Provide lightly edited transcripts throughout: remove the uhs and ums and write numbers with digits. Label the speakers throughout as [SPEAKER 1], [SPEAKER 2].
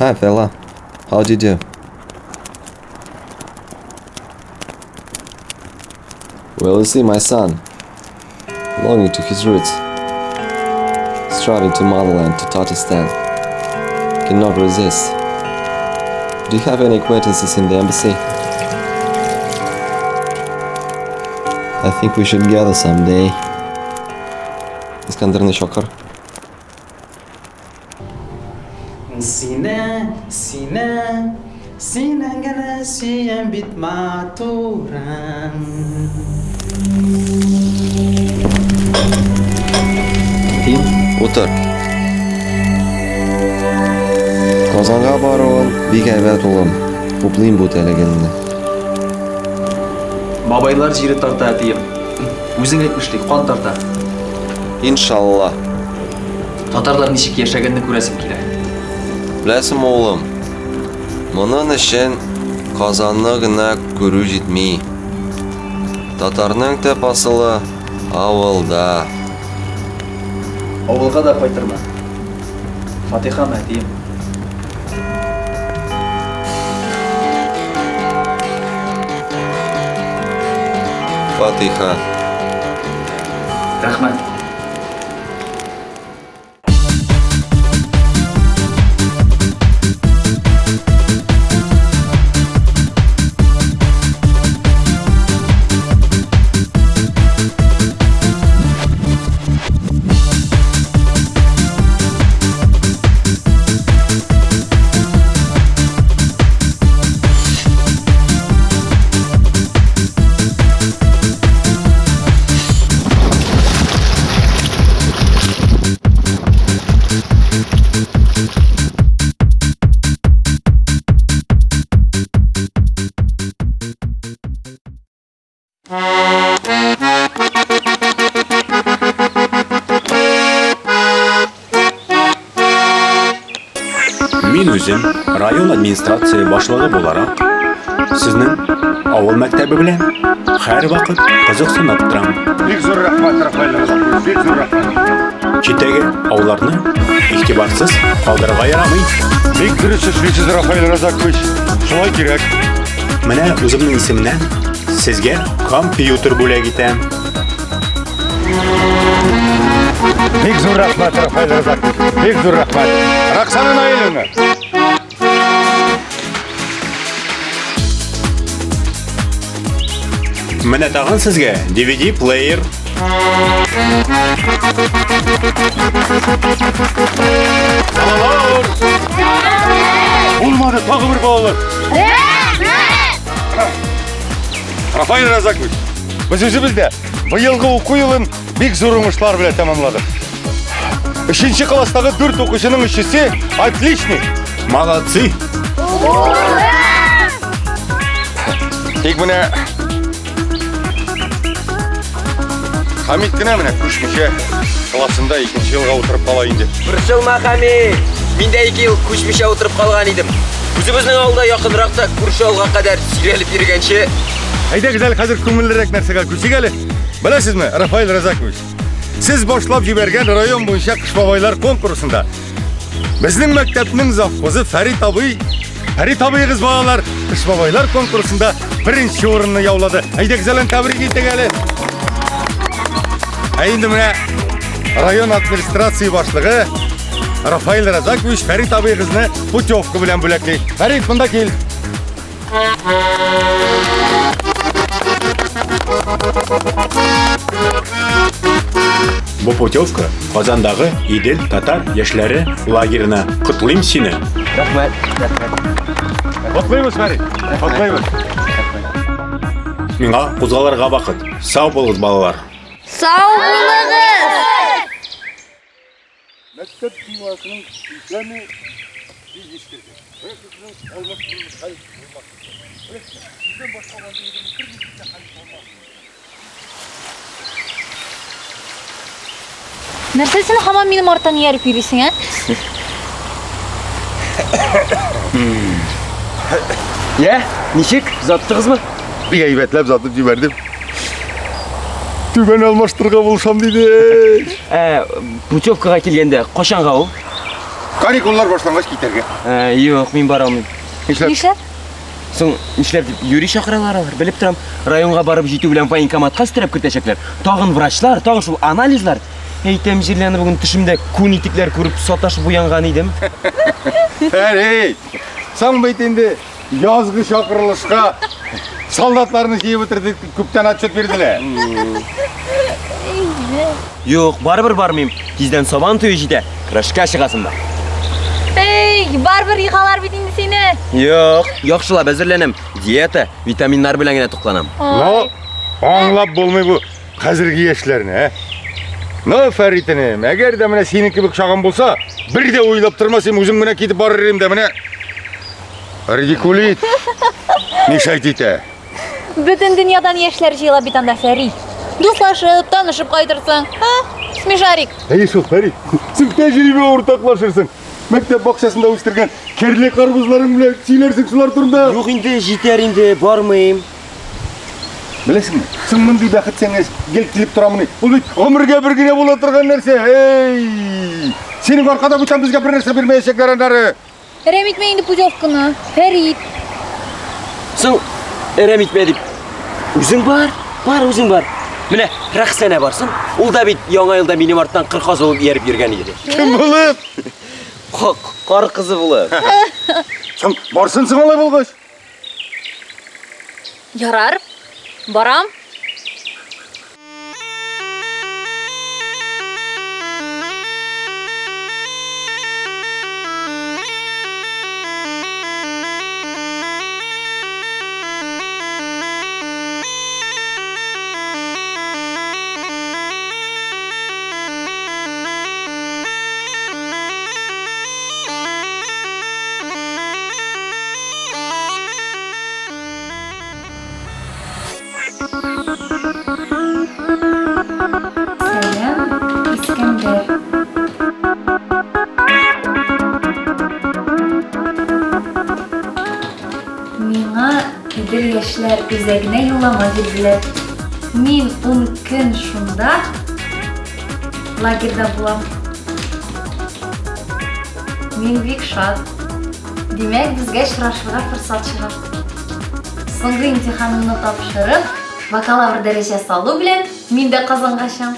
[SPEAKER 1] Hi, fella. How'd you do? Well, you see, my son, longing to his roots, striding to motherland, to Tatarstan, cannot resist. Do you have any acquaintances in the embassy? I think we should gather someday. Искандер Шокар.
[SPEAKER 2] Sine, sine, sine gene siyen bitma turan.
[SPEAKER 1] Tim, o'tir. Qozonga borun, bek aybat o'g'lim. Qo'pling bu talaganini.
[SPEAKER 2] Babaylar jiri tarta diyeyim. Өзің etmişlik, qon tarta.
[SPEAKER 1] Inşallah.
[SPEAKER 2] Tatarlar nişik yaşaganını көресім келе.
[SPEAKER 1] Білесің оғлым, мұның үшін Қазанны ғына көру жетмей. Татарның тәп асылы ауылда.
[SPEAKER 2] Ауылға да қайтырма. Фатиха мәдейім.
[SPEAKER 1] Фатиха.
[SPEAKER 2] Рахмет.
[SPEAKER 3] Мен өзім район администрация башлығы боларақ, сіздің ауыл мәктәбі білен һәр вақыт қызықсынып тұрам.
[SPEAKER 4] Бек зор рахмат, Рафаэль Разакович, бек зор рахмат.
[SPEAKER 3] Четтегі ауларны ихтибарсыз қалдырға ярамай.
[SPEAKER 4] Бек дұрыс сөйлейсіз, Рафаэль Разакович, солай керек.
[SPEAKER 3] Менә өзімнің исемнен сізге компьютер бүләк итәм.
[SPEAKER 4] Бек зор рахмат, Рафаэль Разакович, бек зор рахмат. Рақсанын айылыңы.
[SPEAKER 3] Менә тағын сізге DVD плеер.
[SPEAKER 4] Балалар! Olmadı, tағы бір балалар. Рафаэль Разакович, біз өзімізде биылғы оқу жылын бек зор уңышлар біле тамамладық. 3-ші класстағы 4 оқушының 3-сі отличный.
[SPEAKER 3] Молодцы!
[SPEAKER 4] Тек міне Хамид кіне міне көшмеше классында 2-ші жылға отырып қалайын деп.
[SPEAKER 5] Бір жыл ма Хамид? Мен де 2 жыл көшмеше отырып қалған едім. Өзіміздің ауылда жақынырақта көрші ауылға қадар сүйреліп ергенше.
[SPEAKER 4] Айдақ дәл қазір көңілдірек нәрсеге көшсек әлі. Білесіз ме, Рафаэль Разакович? Сіз башлап жіберген район бойынша қыш бабайлар конкурсында біздің мектептің завхозы Фәрит абый қыз балалар қыш бабайлар конкурсында 1-ші орынны яулады. Айдақ зәлін тәбірік еттік әлі. Әйінді міне район администрация башлығы Рафаэль Разакович Фәрит абый қызны путевка білен бүләклей. Фәрит, мұнда кел.
[SPEAKER 3] Бұл путевка Қазандағы Идел татар яшьләре лагеріне. Құтлыйм сені.
[SPEAKER 5] Рахмет.
[SPEAKER 4] Құтлыймыз, Фәрит. Құтлыймыз.
[SPEAKER 3] Миңа қозғаларға вақыт. Сау болыңыз, балалар.
[SPEAKER 6] Сау болыңыз!
[SPEAKER 4] Мәктәп дивасының исәме ешкірді.
[SPEAKER 6] Нәрсесін хамам менің артан еріп үйлесің, ә?
[SPEAKER 5] Нешек? Заттығыз ма?
[SPEAKER 4] Bir eybetlep zatıp жібердім. Түбен алмаштырға болсам дейді.
[SPEAKER 5] Путевкаға келгенде қошанға ол?
[SPEAKER 4] Каникуллар башлангач китәргә.
[SPEAKER 5] Юк, мин бара алмыйм.
[SPEAKER 6] Нишләп?
[SPEAKER 5] Соң нишләп дип юри чакыралар алар. Белеп торам, районга барып җитү белән военкоматка өстерәп көтәчәкләр. Тагын врачлар, тагын шул анализлар. Әйтәм җирләрне бүген төшемдә күн итекләр күреп саташып уянган идем.
[SPEAKER 4] Фәрит, саң бит инде язгы чакырылышка солдатларны җыеп бетердек, күптән отчет бирделәр.
[SPEAKER 5] Юк, барыбер бармыйм. Тиздән сабан туе җитә. Крашка чыгасың да.
[SPEAKER 6] Эй, барбер йыгалар бит инде сине.
[SPEAKER 5] Юк, яхшылап әзерләнәм. Диета, витаминнар белән генә тукланам.
[SPEAKER 4] Но, аңлап булмый бу хәзерге яшьләрне, Но, Фәритенем, әгәр дә менә синең кебек чагым булса, бер дә уйлап тормасым, үзем генә китеп барыр идем дә менә. Радикулит. Мишайт итә.
[SPEAKER 6] Бөтен дөньядан яшьләр җыела бит анда, Фәрит. Дуслашып, танышып кайтырсың. Смешарик.
[SPEAKER 4] Әйе, Фәрит. Син тәҗрибә уртаклашырсың. Мәктәп бакчасында үстергән кәрле карбузларың белән сөйләрсең шулар турында.
[SPEAKER 5] Юк инде, җитәр инде, бармыйм.
[SPEAKER 4] Беләсеңме? Син мондый бәхет сиңа гел килеп торамыни. Ул бит гомергә бер генә була торган нәрсә. Эй! Синең аркада бүтән безгә бер нәрсә бирмәячәкләр аннары.
[SPEAKER 6] Рәмитмә инде путевканы, Фәрит.
[SPEAKER 5] Соң әрәм итмә дип. Үзең бар, үзең бар. Менә Рәхсәнә барсын. Ул да бит яңа елда минем арттан кырказ алып ярып йөргән иде.
[SPEAKER 4] Кем булып?
[SPEAKER 5] Кар кызы булып.
[SPEAKER 4] Соң барсын соң алай булгач.
[SPEAKER 6] Ярар. Барам.
[SPEAKER 7] Идел яшьләр үзәгенә юллама бирделәр. Мин 10 көн шунда лагерьда булам. Мин бик шат. Димәк, безгә очрашырга форсат чыга. Соңгы имтиханымны тапшырып, бакалавр дәрәҗәсе алу белән мин дә Казанга чам.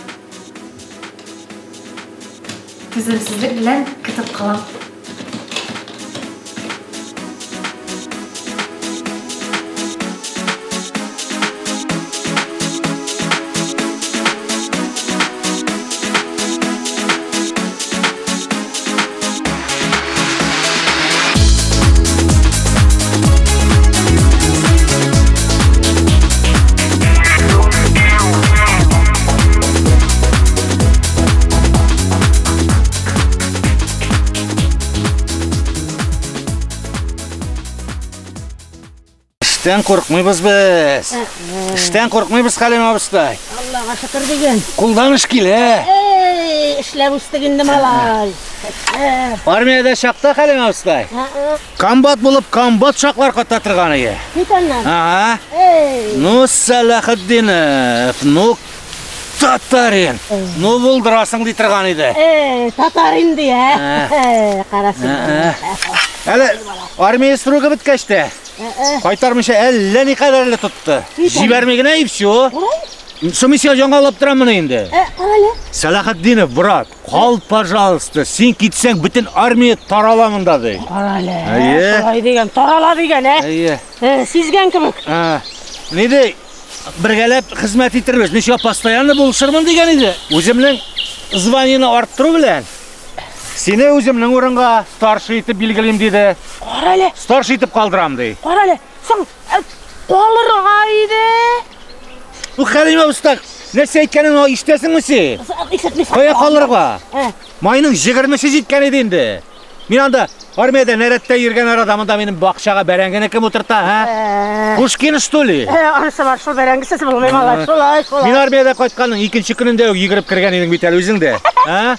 [SPEAKER 7] Түземсезлек белән көтеп калам.
[SPEAKER 8] İşten korkmuyoruz biz. İşten korkmuyoruz Halim abistay.
[SPEAKER 9] Allah'a şükür degen.
[SPEAKER 8] Kuldan iş gel he.
[SPEAKER 9] İşlep üstügindim alay.
[SPEAKER 8] Armiyada şakta Halim abistay. Kombat bulup kombat şaklar katatırgan iyi.
[SPEAKER 9] Bitanlar.
[SPEAKER 8] Ha. Nu Salahaddinov, nu Tatarin. Nu buldurasın ditirgan idi.
[SPEAKER 9] Tatarin diye. Karasın.
[SPEAKER 8] Hele armiya sürüğü bitkeşti. Kaytarmışa 50 kadarıyla tuttu. Jibermegine ayıp şu. Şu misyon жаңалап тұрамын енді.
[SPEAKER 9] Қалай?
[SPEAKER 8] Salahaddinov, брат, қал, пожалуйста, сен кетсең бүтін армия тараламын дады.
[SPEAKER 9] Қалай? Қалай деген, тарала деген, Сезген кімік?
[SPEAKER 8] Не де, біргелеп қызмет етірбіз. Мен шуға постоянно болшырмын деген еді. Өзімнің званиені арттыру білән. Сені өзімнің орынға старший етіп белгілейм деді.
[SPEAKER 9] Қарайлы.
[SPEAKER 8] Старший етіп қалдырам дей.
[SPEAKER 9] Қарайлы. Соң, қалырға еді.
[SPEAKER 8] Bu Halim abistay, нәрсе aytkanin iştesingmi sen?
[SPEAKER 9] Işitmez.
[SPEAKER 8] Qo'ya qoldirga. Mayning 20-si жеткен edi endi. Men anda armiyada naratda yurgan adamda mening baqchaga barangini kim o'tirta, ha? Pushkin что ли?
[SPEAKER 9] Anысы бар, шул бәрәңгісі білмейм алай, шулай.
[SPEAKER 8] Men armiyada qaytqanning ikkinchi kunida yugurib kirgan eding bital o'zingda, ha?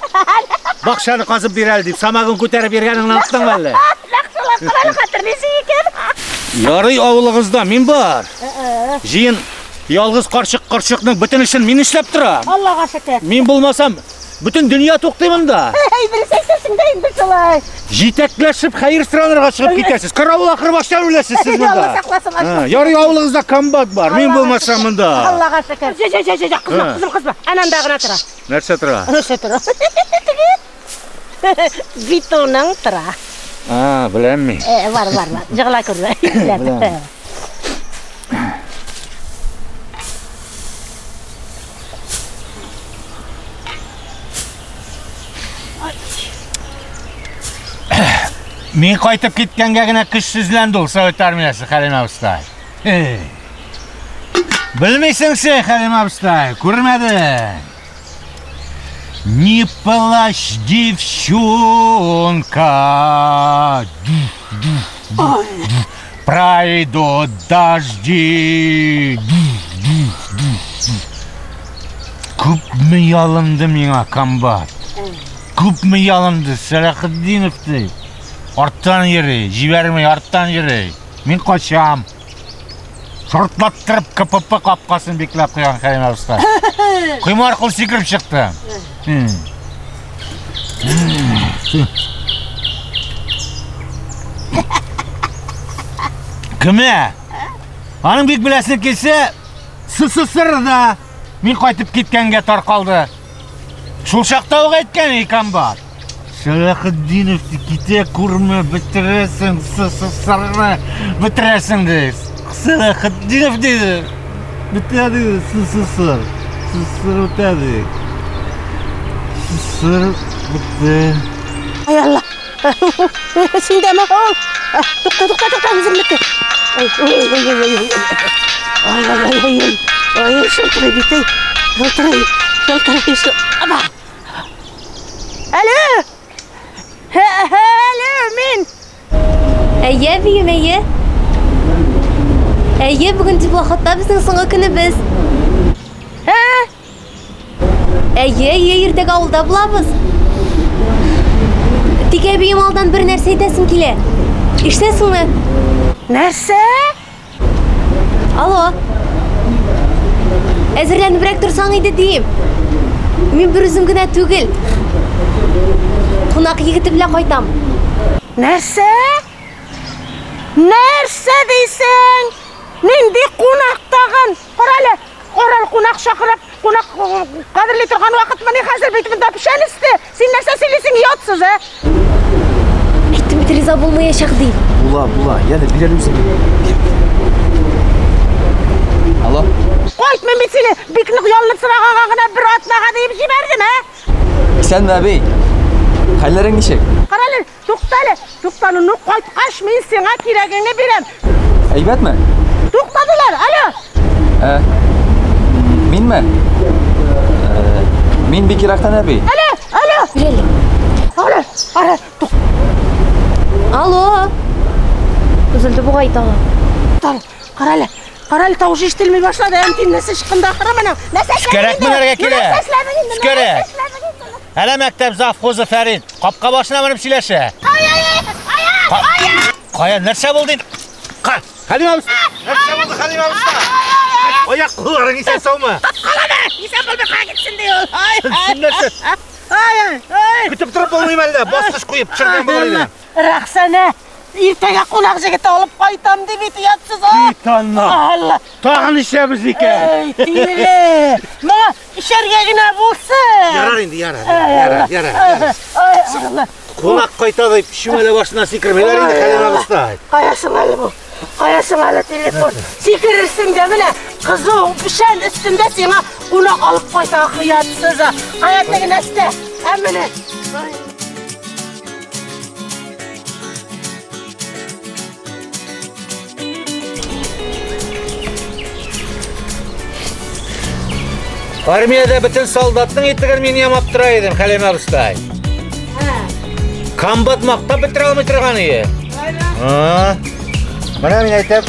[SPEAKER 8] Baqchani qazib beral deb samag'in ko'tarib berganingni unutdingmi hali?
[SPEAKER 9] Laqshular qalay xatirlaysiz ekan.
[SPEAKER 8] Yo'q, avulingizda men bor. Jiyin yolg'iz qarchiqning bütün işini men ishlab turam.
[SPEAKER 9] Allohga shukr.
[SPEAKER 8] Men bo'lmasam bütün dünya to'xtayman da.
[SPEAKER 9] Birisi aytасың да инде шулай.
[SPEAKER 8] Жетекләшеп хәйр сұранырға шығып кетесіз. Қарауыл ақыр баштан білесіз сіз
[SPEAKER 9] Алла
[SPEAKER 8] мұнда.
[SPEAKER 9] сакласын.
[SPEAKER 8] Ярый ауылыңызда комбат бар. Мен болмасам мұнда.
[SPEAKER 9] Аллага шөкер. Жоқ, қызым. Ананда гына тора.
[SPEAKER 8] Нәрсе тұра?
[SPEAKER 9] Нәрсе тора? Битоның тора.
[SPEAKER 8] Білем мен.
[SPEAKER 9] Бар. Жығыла көрді.
[SPEAKER 8] Білем. Мен қайтып кеткенге генә күшсізленді ол Совет армиясы, Хәлим абыстай. Білмейсің сен, Хәлим абыстай, көрмедің. Не плачь, девчонка, пройдут дожди. Күпме ялынды миңа комбат. Күпме ялынды Салахиддиновты. Арттан йөрі, жібермей арттан йөрі. Мен қашам. Шортлаттырып КПП қапқасын беклеп қойған Хәлим абыстай. Құйма арқылы секіріп шықты. Кіме? Аның бек білесіне келсе, СССР-да мен қайтып кеткенге тарқалды. Шул шақта оға еткен комбат. Салахиддиновты кете көрме бітіресің, СССР-ны бітіресің дейіз. Салахиддинов дейді. Бітеді СССР. СССР бітеді. СССР бітті.
[SPEAKER 9] Ай Алла. Сен деме ол. Тоқта, өзім бітті. Ай, шылтырай бітей. Шылтырай. Аба. Алло, мен.
[SPEAKER 6] Әйе, бейім, әйе. Әйе, бүгін теплоходта біздің соңғы күні біз. Әйе, ертең ауылда бұлабыз. Тек бейім алдан бір нәрсе айтасың келе. Іштесің ме?
[SPEAKER 9] Нәрсе?
[SPEAKER 6] Алло. Әзірленіп бірек тұрсаң еді дейім. Мен бір үзім күнә түгіл. Қонақ егіті біле қайтам.
[SPEAKER 9] Нәрсе? Нәрсе дейсің? Менде қонақтаған. Қаралы, қонақ шақырып, қонақ қадірлі тұрған уақыт міне қазір бейтімінде пішән істі. Сен нәрсе сөйлесің ұятсыз,
[SPEAKER 6] Айттым бет риза болмай шақ дейін.
[SPEAKER 2] Була, яны берер өзің. Алло?
[SPEAKER 9] Қойт, мен бет сені бекінік ұялынып сұрағағағына бір атынаға дейіп жібердім,
[SPEAKER 2] Сен бе әбей? Қайларың нешек?
[SPEAKER 9] Қаралы, тоқтаны, ну қойт қаш, мен сеңа керегіңе берем.
[SPEAKER 2] Әйбәт ме?
[SPEAKER 9] Тоқтадылар, алло.
[SPEAKER 2] Мен ме? Мен бекерақтан әбей.
[SPEAKER 9] Алло.
[SPEAKER 6] Білелі. Алло. Үзілді бұғай тағы.
[SPEAKER 9] Қаралы, таушы ештілмей башлады, әмтен нәсі шыққында қырамана.
[SPEAKER 8] Шүкерек мінерге келе. Шүкерек. Әлі мәктәп завхозы Фәрид. Қапқа башына мініп сөйлеші. Қая, нәрсе болды? Хәлим абыста. Нәрсе болды Хәлим абыста. Аяқ қоларың исән сау ма?
[SPEAKER 9] Қалама, исән болмай қаға кетсін де ол.
[SPEAKER 8] Сен нәрсе? Күтіп тұрып болмайым әлі, басқыш қойып шырған болайды.
[SPEAKER 9] Рақсана, ертеге қонақ жігіті алып қайтам деп еті ятсыз,
[SPEAKER 8] Танна.
[SPEAKER 9] Алла.
[SPEAKER 8] Тағын ішеміз екен.
[SPEAKER 9] Тиілі. Ма, ішерге гіне болсын.
[SPEAKER 8] Ярар енді, ярар. Қонақ қайтады, шүмелі башына секірмелер енді Хәлим абыста.
[SPEAKER 9] Қаясың әлі телефон. Секірірсің де міне, қызу пішән үстінде сеңа қонақ алып қойта қиятсыз. Қаяттығын әсті, әміне.
[SPEAKER 8] Армияда бүтін солдаттың етігін мен ямап тұра едім, Хәлим абыстай. Комбат мақтап бітіре алмай тұрған ие. Мына мен айтып,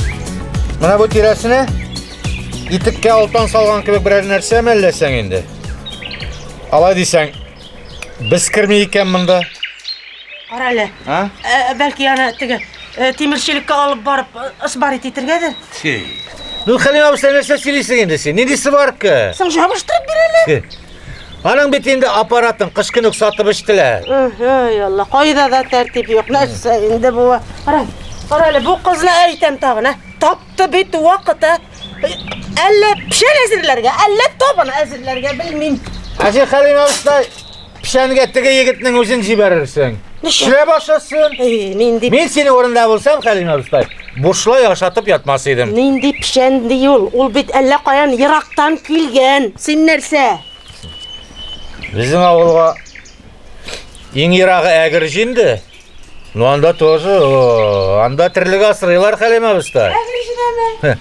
[SPEAKER 8] мына бұл тирасыны итікке алтан салған кебек бірер нәрсе мәллесең енді. Алай дейсең, біз кірмей екен мұнда.
[SPEAKER 9] Қаралы, бәлкі яны теміршілікке алып барып ысбарит етіргедір.
[SPEAKER 8] Ну, Хәлим абыстай нәрсе сөйлейсің енді сен, не дейсі бар кі?
[SPEAKER 9] Сің жабыштырып берелі?
[SPEAKER 8] Aның bit endi aparатын kış günü satып içtiler.
[SPEAKER 9] Ey Allah, koyda da tertip yok. Neyse indi bu. Qarayla bu kızla aytam tağın ha. Taptı bit vakit ha. Elle pişen ezirlerge, elle topan ezirlerge bilmeyim.
[SPEAKER 8] Aşı Halime Ustay, pişen gettige yigitning özün jiberirsin. İşle başlasın.
[SPEAKER 9] Nindi
[SPEAKER 8] Men senin orunda bolsam Halime Ustay, boşla yaşatıp yatmasaydım.
[SPEAKER 9] nindi pişen değil. Ol bit elle kayan Irak'tan kilgen. Sen nerse?
[SPEAKER 8] Bizim avulga eң Iragı ägir jindi. Ну анда тоже, анда тірлік асырайлар Халима Ustay.
[SPEAKER 9] Әгіршідеме?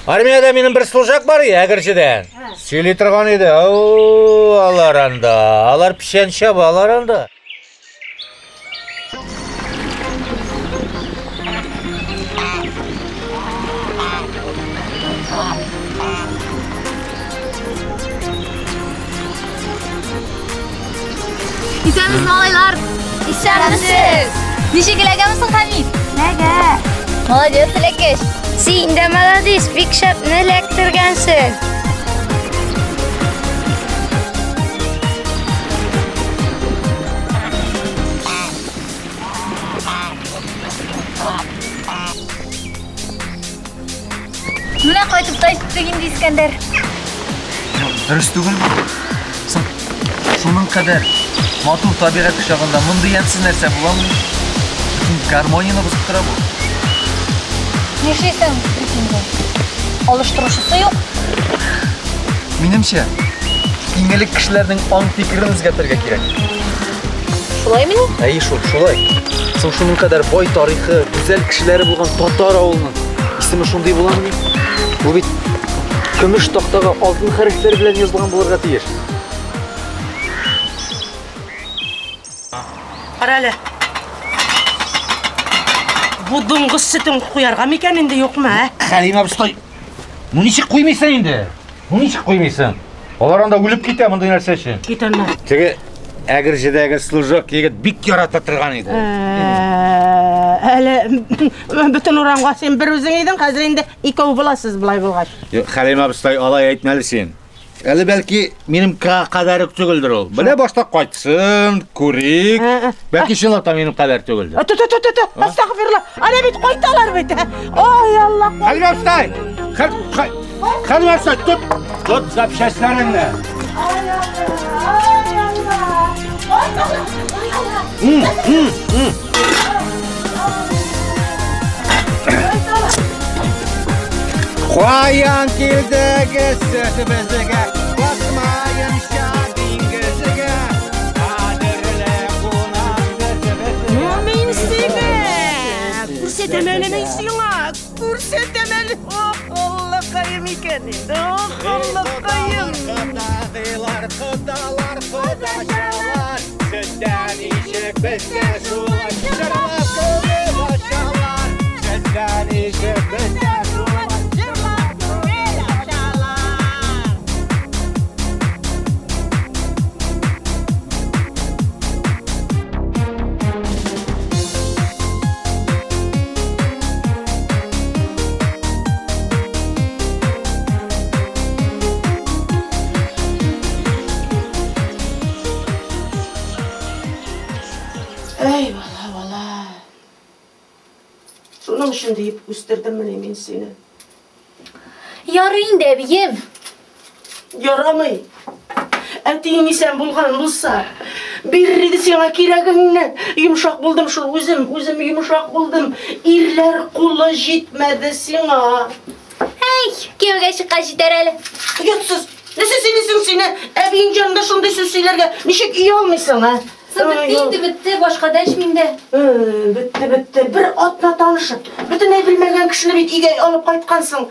[SPEAKER 8] Армияда менің бір служак бар әгіршіден. Сөйлей тұрған еді. Алар анда, алар пішен шабы, алар анда.
[SPEAKER 6] İsemiz malaylar. İstemsiz. Nişe geleceğimizsin Hamid.
[SPEAKER 7] Nega?
[SPEAKER 6] Молодец, Лекеш.
[SPEAKER 7] Sen de молодец, big shot ne lektirgensin.
[SPEAKER 6] Mine qaytib taytib indi İskender.
[SPEAKER 2] Dürüst түгел bu. Шуның кадәр матур табигать кочагында мондый ямсыз нәрсә буламы? Гармонияны бозып тора бу.
[SPEAKER 6] Нишесен битинде. Алыштырушысы юк.
[SPEAKER 2] Минемчә, иңелек кешеләрнең аң фикерен үзгәртергә кирәк.
[SPEAKER 6] Шулаймы?
[SPEAKER 2] Әй шулай. Соң шуның кадәр бай тарихы, гүзәл кешеләре булган татар авылының исеме шундый буламы? Бу бит көмеш тактага алтын хәрефләр белән язылган булырга тиеш.
[SPEAKER 9] Qarayla. Bu dыңгыз sütün kuyarga meken indi yok mu ha?
[SPEAKER 8] Халима Ustay, ну ничек куймыйсың инде? Ну ничек куймыйсың? Алар анда үлеп китә мондый нәрсә өчен.
[SPEAKER 9] Китәнме?
[SPEAKER 8] Теге әгерҗедәге служак егет бик ярата торган иде.
[SPEAKER 9] Әле bütün урамга сен бер үзең идең, хәзер инде икәү буласыз булай булгач.
[SPEAKER 8] Халима Ustay, алай әйтмәле син. Әле бәлки минем кадәр түгелдер ул. Белә башта кайтсын, күрик. Бәлки чынлап минем кадәр түгелдер.
[SPEAKER 9] Астагфирулла. Ана бит кайталар бит. Ой Алла.
[SPEAKER 8] Халима Ustay! Халима Ustay, tut запчастьләреңне.
[SPEAKER 9] Ай Алла.
[SPEAKER 8] Қоян келдігі сөзімізіге, басмайынша диңгізіге, қадірлі қонақ сөзімізіге.
[SPEAKER 9] Мен сені көрсетемелі мен сені, көрсетемелі. Allah'ım ikenin, Allah'ım.
[SPEAKER 8] Құдалар, құдашалар, сөзден ішік бізге жуылар, жырлап көңіл ашалар, сөзден ішік бізге жуылар.
[SPEAKER 9] Eyvallah valla. Şunun için deyip üstürdüm ben seni.
[SPEAKER 6] Yarın da biyim.
[SPEAKER 9] Yaramay. Әтейін sen bulgan bulsa, birridi sana kireğinle yumuşak buldum şu özüm yumuşak buldum. İrler kula jitmedi sana.
[SPEAKER 6] Hey, kime çıkar jiter hele?
[SPEAKER 9] Yatsız. Ne sesinisin seni? Evin canında şunday süsülerge nişek iyi olmuşsun ha?
[SPEAKER 6] Bitti, başka deşminde.
[SPEAKER 9] Bitti. Bir atla tanışıp, bütün ne bilmegen kişini bit iyi alıp kaytkansın.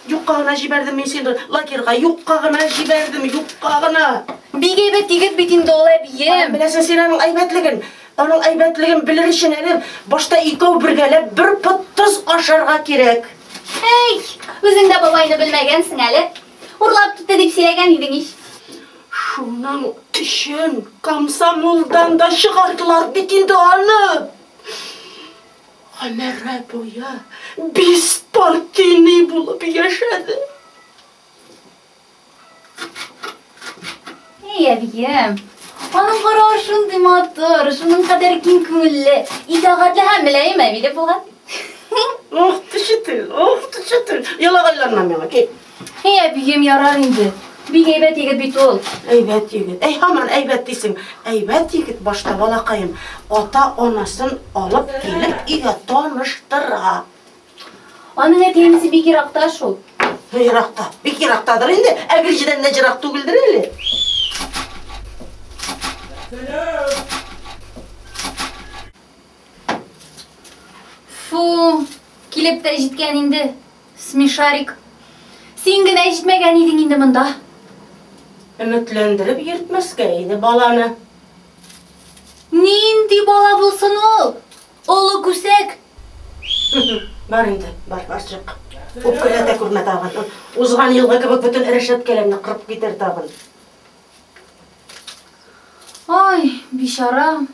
[SPEAKER 9] Yuqqağına jiberdim men seni lakirga, yuqqağına jiberdim, yuqqağına.
[SPEAKER 6] Bir geybet yigit bitinde olabilirim.
[SPEAKER 9] Bilesin senin aybetligin. Onun aybetligin bilir için elim. Başta ikov birgelep bir pıttız aşarga gerek.
[SPEAKER 6] Hey, özün de babayını bilmegensin hele. Urlap tut edip silegen idin iş.
[SPEAKER 9] Şunun için Komsomoldan da çıkardılar bitinde onu. Ömer boya biz partini bulup yaşadı.
[SPEAKER 7] әбием. Аның қара шундый матур, шуның кадәр киң күңелле, итагатьле һәм мөлаем әбиле булган.
[SPEAKER 9] Ох, тышытыл. Ялагайларына миңа, кел.
[SPEAKER 7] Әбием ярар инде. Бик әйбәт егет бит ул.
[SPEAKER 9] Әйбәт егет. Һаман әйбәт дисең. Әйбәт егет башта балакаем. Ата-анасын алып килеп, өйгә таныштыра.
[SPEAKER 7] Аның әтиәнисе бик еракта шул.
[SPEAKER 9] Еракта, бик ерактадыр инде. Әгерҗедән дә ерак түгелдер әле.
[SPEAKER 7] Фу, килеп тә җиткән инде. Смешарик. Син генә җитмәгән идең инде монда.
[SPEAKER 9] Өметләндереп йөртмәскә иде баланы.
[SPEAKER 7] Нинди бала булсын ул? Олы күсәк.
[SPEAKER 9] Бар инде, бар чык. Үпкәләтә күрмә тагын. Узган елга кебек бөтен эрешәткәләрне кырып китер тагын.
[SPEAKER 7] Ай, бишара.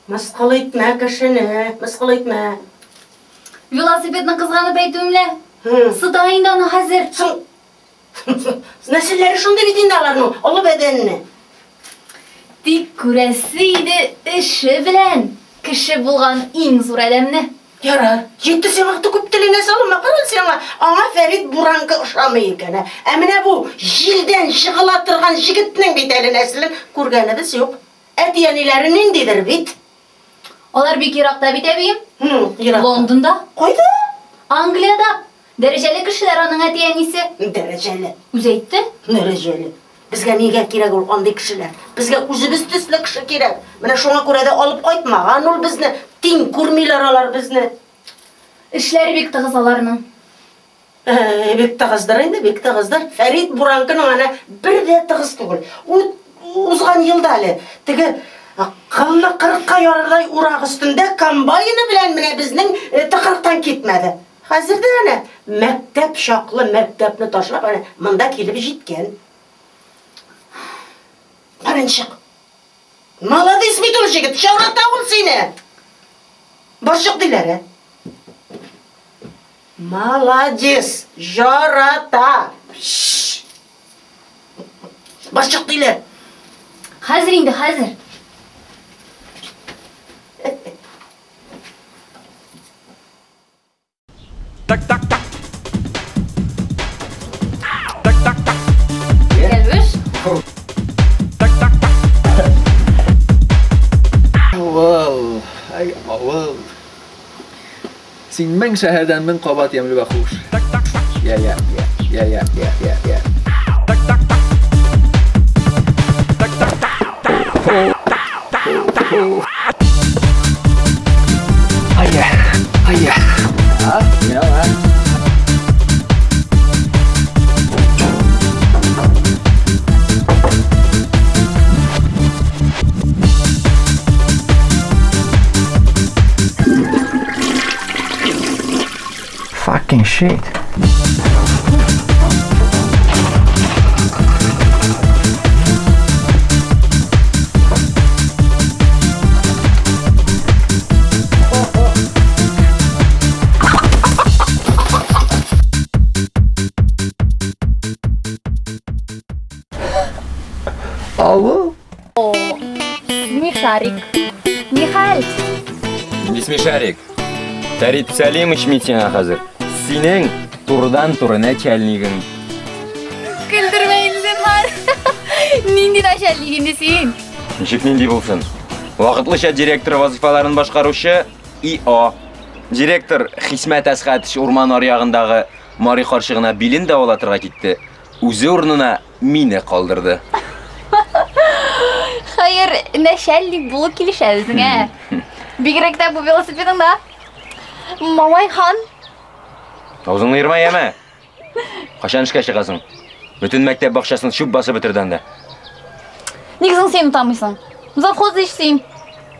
[SPEAKER 9] Мыскыл итмә кешене, мыскыл итмә.
[SPEAKER 7] Велосипедны кызганып әйтүемле. Сыта инде аны хәзер.
[SPEAKER 9] Нәселләре шундый бит инде аларның, олы бәдәнне.
[SPEAKER 7] Тик күрәсе иде эше белән. Кеше булган иң зур адәмне.
[SPEAKER 9] Ярар, җитте сыймакты күп теленә салма, карал сиңа. Аңа Фәрит Буранка ошамый икән. Ә менә бу җилдән чыгыла торган җигетнең бит әле нәселен күргәнебез юк. Әтиәниләре ниндидер бит?
[SPEAKER 7] Алар бик еракта бит әбием.
[SPEAKER 9] Еракта.
[SPEAKER 7] Лондонда.
[SPEAKER 9] Кайда?
[SPEAKER 7] Англиядә. Дәрәҗәле кешеләр аның әтиәнисе.
[SPEAKER 9] Дәрәҗәле.
[SPEAKER 7] Үзе әйтте.
[SPEAKER 9] Дәрәҗәле. Безгә нигә кирәк ул андый кешеләр? Безгә үзебез төсле кеше кирәк. Менә шуңа күрә дә алып кайтмаган ул безне. Тиң күрмиләр алар безне.
[SPEAKER 7] Эшләре бик тыгыз аларның.
[SPEAKER 9] Бик тыгыздыр инде, бик тыгыздыр. Фәрит Буранканың аны бер дә тыгыз түгел. Узган елда әле теге кылны 40-ка ярырдай урак өстендә комбайны белән менә безнең тыкырыктан китмәде. Хәзер дә әнә мәктәп чаклы мәктәпне ташлап әнә монда килеп җиткән. Барынчык. Молодец бит ул җигет, шаурата ул сине. Барчык диләр. Молодец, жарата. Барчык диләр.
[SPEAKER 7] Хәзер инде, хәзер.
[SPEAKER 3] Так.
[SPEAKER 7] Гелбеш.
[SPEAKER 2] Awal. Sing meng şehirden min qabat yemli ve xuş. Ya. Hayya. Ha? Ya. Fucking shit. Алло?
[SPEAKER 6] О, Смешарик. Михаль.
[SPEAKER 5] Не смешарик. Фәрит Сәлимович митиңа хәзер. Синең турыдан-туры начальнигың.
[SPEAKER 6] Көлдермәйін сен һәр. Нинди начальник инде син?
[SPEAKER 5] Ничек нинди булсын? Вакытлыча директор вазифаларын башкаручы ИО. Директор Хисмәт Әсхәтович урман аръягындагы Мари карчыгына билен давалатырга китте. Үзе урынына мине калдырды.
[SPEAKER 6] Хайır, начальник булып килешәбез, ә? Бигрәк тә бу велосипедыңда. Мамай хан.
[SPEAKER 5] Авызыңны йырма яме. Кашан эшкә чыгасың? Бүтән мәктәп бакчасын шуп басып бетердән дә.
[SPEAKER 6] Нигезең сен тамыйсың? Завхозда эшлим.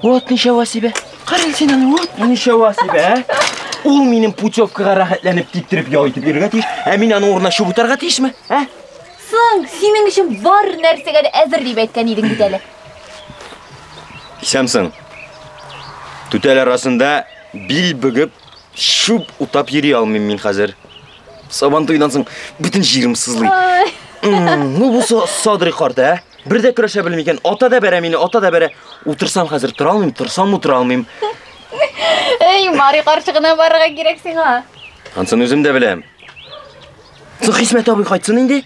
[SPEAKER 5] Вот ничего себе. Карый син аны, вот ничего себе. Ул минем путевкага рәхәтләнеп китереп ял итеп йөрергә тиеш, ә мин аны урынына шуп утарга тиешме?
[SPEAKER 6] Соң, синең өчен бар нәрсәгә дә әзер дип әйткән идең бит әле.
[SPEAKER 5] Исәмсең. Түтәл арасында бил бөгеп шуп утап йөри алмыйм мин хәзер. Сабан туйдан соң бүтән җирем сызлый. Ну бу Садрый карт, Birde көрәшә белмикән. Ата да бәрә мине, ата да бәрә. Утырсам хәзер тора алмыйм, торсам утыра алмыйм.
[SPEAKER 6] Эй, Мари карчыгына барырга кирәк сиңа.
[SPEAKER 5] Ансын үзем дә беләм. Соң Хисмәт абый кайтсын инде.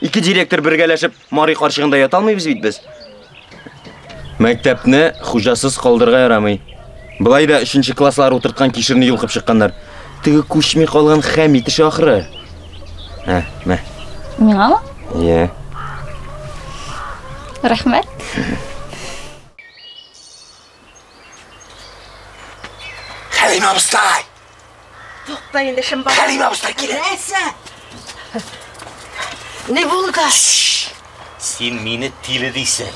[SPEAKER 5] Ике директор бергәләшеп Мари карчыгында ята алмыйбыз бит без. Мәктәпне хуҗасыз калдырга ярамый. Булай да 3нче класслар утырткан кишерне йолкып чыкканнар. Теге күчми калган Хәмит ише ахыры. Мә.
[SPEAKER 6] Миңамы?
[SPEAKER 5] Иә.
[SPEAKER 6] Рәхмәт.
[SPEAKER 3] Хәлимә абыстай!
[SPEAKER 9] Тукта инде шым бар.
[SPEAKER 3] Хәлимә абыстай килә.
[SPEAKER 9] Не булды?
[SPEAKER 3] Син мине тиле дисең.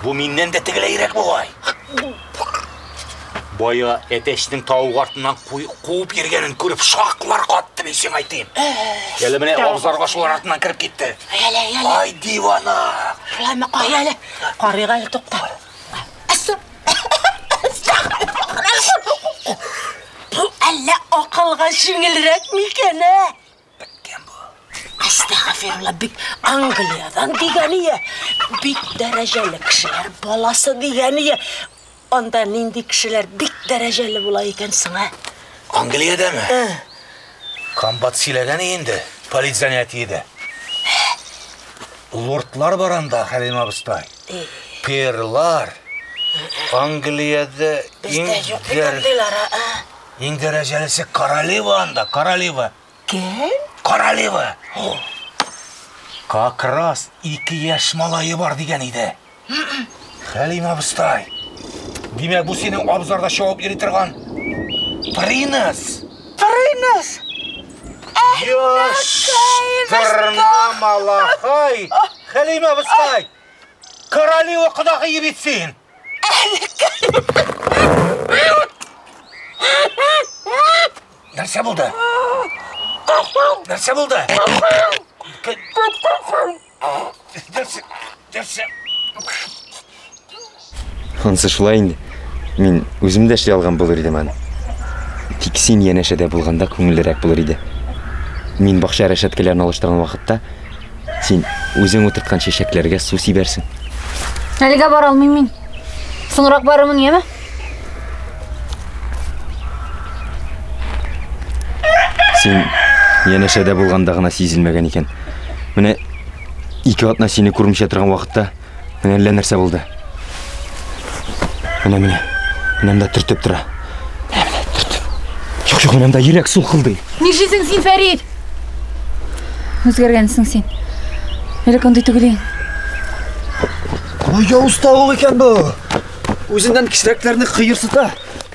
[SPEAKER 3] Бу миннән дә тегеләйрәк бугай. Бая әтәчнең тауык артыннан куып йөргәнен күреп шаклар катты дисең әйтим. Әле менә абзарга шулар артыннан кирип китте. Ай дивана.
[SPEAKER 9] Шулаймы кая? Карыйга тукта. Бу әллә акылга җиңелрәк микән?
[SPEAKER 3] Беткән бу.
[SPEAKER 9] Астагфирулла, бик Англиядан дигәния. Бик дәрәҗәле кешеләр баласы дигәния. Анда нинди кешеләр бик дәрәҗәле була икән сиңа?
[SPEAKER 3] Англиядәме? Комбат сөйләгән инде, политзанятиедә. Лордлар бар анда, Хәлимә абыстай. Перлар. Англиядә иң дәрәҗәлесе королева анда, королева.
[SPEAKER 9] Кем?
[SPEAKER 3] Королева. Как раз 2 яшь малайы бар дигән иде. Хәлимә абыстай. Димәк, бу синең абзарда шауып йөри торган Принц.
[SPEAKER 9] Принц.
[SPEAKER 3] Яшь малахай. Хәлимә абыстай. Королева кудагы бит син. Нәрсә булды? Нәрсә булды? Нәрсә?
[SPEAKER 5] Ансы шулай инде. Мин үзем дә эшли алган булыр идем аны. Тик син янәшәдә булганда күңеллерәк булыр иде. Мин бакча рәшәткәләрен алыштырган вакытта син үзең утырткан чәчәкләргә су сибәрсең.
[SPEAKER 6] Әлегә бара алмыйм мин. Соңрак барырмын, яме?
[SPEAKER 5] Син янәшәдә булганда гына сизелмәгән икән. Менә 2 атна сине күрмичә торган вакытта менә әллә нәрсә булды. Менә төртеп тора. Менә төртеп. Юк, менә йөрәк сулкылдый.
[SPEAKER 6] Нишлисең син, Фәрит? Үзгәргәнсең син. Элек андый түгел.
[SPEAKER 2] Ой, устау икән бу. Үзеннән кичрәкләрне кыерсыта.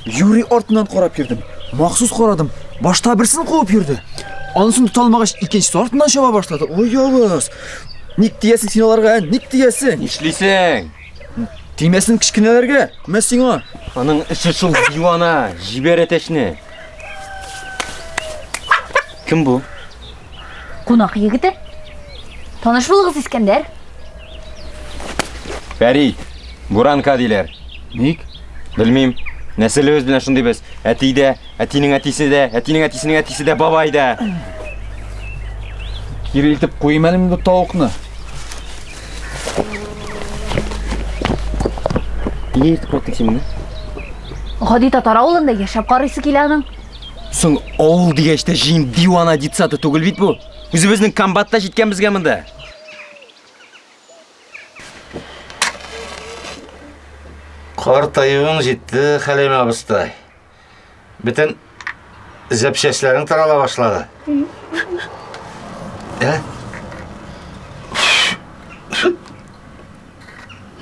[SPEAKER 2] Юри артыннан карап йөрдем. Махсус карадым. Башта берсен куып йөрде. Анысын тута алмагач, икенчесе артыннан чаба башлады. Ой, явыз. Ник тиясең син аларга? Ник тиясең?
[SPEAKER 5] Нишлисең?
[SPEAKER 2] Тимәсен кичкенәләргә. Мен сиңа.
[SPEAKER 5] Аның эше шул дивана, җибәр әтәчне. Кем бу?
[SPEAKER 6] Кунак егете. Таныш булыгыз, Искәндәр.
[SPEAKER 5] Фәрит, Буранка диләр.
[SPEAKER 2] Ник?
[SPEAKER 5] Белмим. Нәселебез белән шундый без. Әти дә, әтинең әтисе дә, әтинең әтисенең әтисе дә бабай да.
[SPEAKER 2] Кире илтеп куйым әле бу тавыкны.
[SPEAKER 5] Нигә итеп кайттың син моны?
[SPEAKER 6] Гади татар авылында яшәп карыйсы килә аның.
[SPEAKER 5] Соң авыл дигәч тә җин дивана дитсаты түгел бит бу. Үзебезнең комбатта җиткән безгә монда.
[SPEAKER 3] Картаюың җитте, Хәлимә абыстай. Бөтен зәпшәсләрең тарала башлады.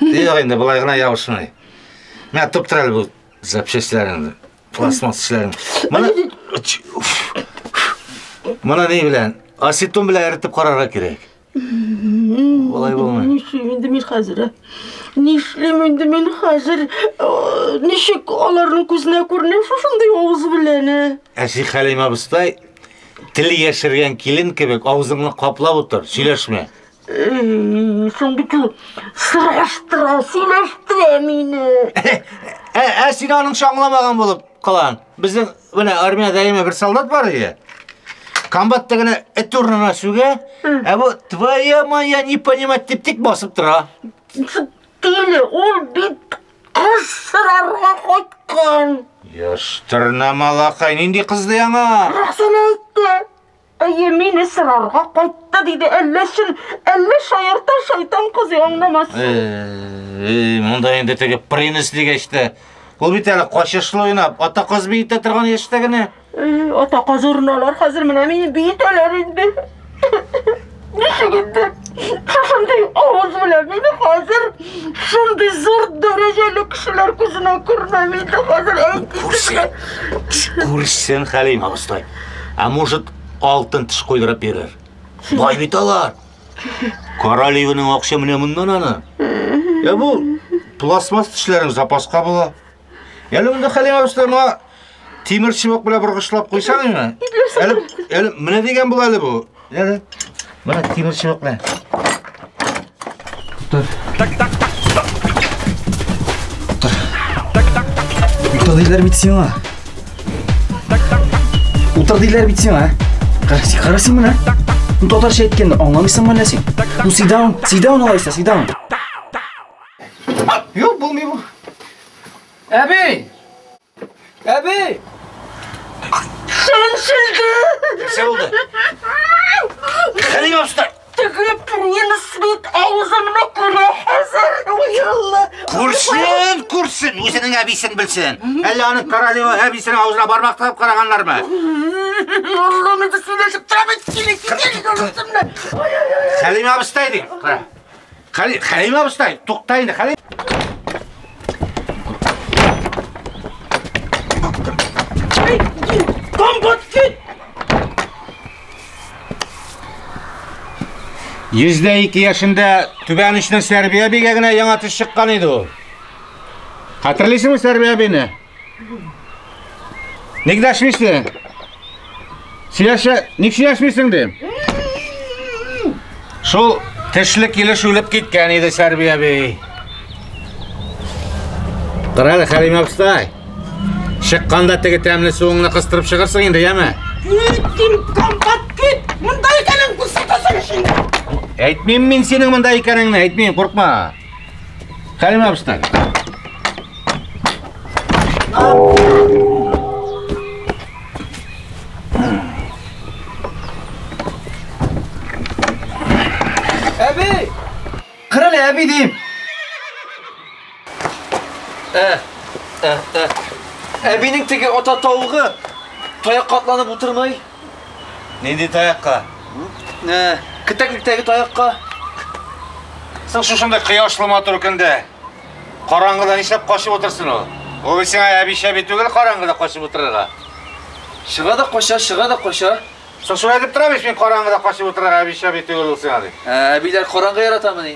[SPEAKER 3] Юк инде, булай гына ябышмый. Мен топ тора бу зәпшәсләреңне, пластмасс эшләрен. Моны ни белән? Асетон белән эретеп карарга кирәк. Булай булмый.
[SPEAKER 9] Нишлим инде мин хәзер? Ничек аларның күзенә күренәм шушындый авыз белән?
[SPEAKER 3] Әси Хәлимә абыстай, теле яшергән килен кебек авызыңны каплап утыр, сөйләшмә.
[SPEAKER 9] Шундый сөйләштерә мине.
[SPEAKER 3] Син аның шаңламаган булып калган. Безнең менә армиядә бер солдат бар иде. комбат дегені эт орнына сүге, бу твоя моя не понимать деп тек басып тұра.
[SPEAKER 9] Дейлі, ол бет қыз сұрарға қойтқан.
[SPEAKER 3] Яштырна малақай, нендей қызды яңа?
[SPEAKER 9] Рақсан айтты. Әйе, мені сұрарға қойтты дейді. Әлі шайырта шайтан қызы аңнамас.
[SPEAKER 3] Мұнда енді теге принес дегешті. Ол бет әлі қошашыл ойнап, ата қыз бейітті тұрған ештігіні.
[SPEAKER 9] Ата қыз ұрыналар, қазір мына мені бейітелер енді. Нешегенді? Шашындай ауыз білемейді қазір. Шындай зор дәрежелі кішілер көзіне көрінемейді қазір.
[SPEAKER 3] Көрсен, Халим абыстай. А может, алтын тіш қойдырап берер. Бай бет алар. Королеваның ақша міне мұндан аны. Бұл пластмас тішлерің запасқа бола. Әлі мұнда Халим абыстай мұға темір шыбық біле бұрғышлап қойсаң ема? Әлі міне деген бұл әлі бұл. Әлі мына темір шыбық біле.
[SPEAKER 2] Утыр дейлер бітсен ға. Утыр дейлер бітсен ға. Қарасың мұна? Татарша еткенді аңламайсың ба ләсің? Sit down алайса, sit down. Yok, bulmuyor bu. Abi! Abi!
[SPEAKER 9] Şanşıldı!
[SPEAKER 3] Ne oldu? Халим абыстай!
[SPEAKER 9] Тігіп мені свет аузымына көре hazır. Ой, Allah!
[SPEAKER 3] Көрсін, өзінің әбейсін білсін. Әлі аның королева әбейсінің аузына бармақ тағып қарағанлар ма?
[SPEAKER 9] Allah'ımızı söyleşip травы
[SPEAKER 3] Халим абыстай дейін. Халим абыстай, тоқтайынды, Халим.
[SPEAKER 9] Комбат кет!
[SPEAKER 3] 102 yaşında Tüben işinin Serbiya bigegine yana tüş çıkkan idi o. Hatırlıyorsun mu Serbiya beni? Ne gideşmişsin? Ne yaşmışsın diyeyim? Şol teşlik ile şulep gitken idi Serbiya bey. Qaralı Halim abistay. Çıkkanda teki temli soğuğuna kıstırıp çıkarsın indi yeme.
[SPEAKER 9] Gittim kombat git! Mınday gelin kusıtasın şimdi!
[SPEAKER 3] Aytmayayım men senin mınday ekaningni, aytmayayım, korkma. Halim abistay.
[SPEAKER 2] Abi! Qaralı abi deyim. Abining tegi ota tavuğu toyaq qatlanıp oturmay.
[SPEAKER 3] Neydi tayakka?
[SPEAKER 2] Kıtaklıktagi toyaqqa.
[SPEAKER 3] Sen şuşunday kıyaşlama turkunda. Qarangıda işlep qoşib otursun o. O bilsin Abisha betugil qarangıda qoşib oturarga.
[SPEAKER 2] Шыға да қоша.
[SPEAKER 3] Sen şuna edip duramish men qarangıda qoşib oturar Abisha betugil olsun hadi.
[SPEAKER 2] Abilar qaranğı yaratamı ne?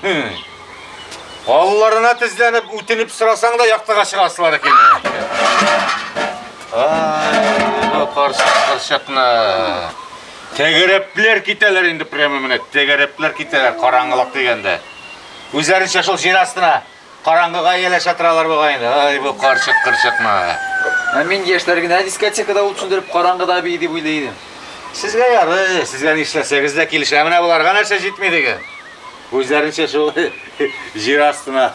[SPEAKER 3] Allah'ına tizlenip ütinip sırasan da yaktığa çıgasılar ekan. Ay, qarşıqna. Tegerepler kiteler indi prema mine. Tegerepler kiteler qarangılıq degende. Özlerinçe şol jер астына qarangıga елеш атыралар болғайын. Ay, bu qarşıqna.
[SPEAKER 2] Мен яшьләргә дискотекада ул түсіндіріп қараңғыда би дип уйлайдым.
[SPEAKER 3] Sizga yarı, sizga işleseniz de kilişe. Mine bularga нәрсе жетмейді. Özlerinçe şol жер астына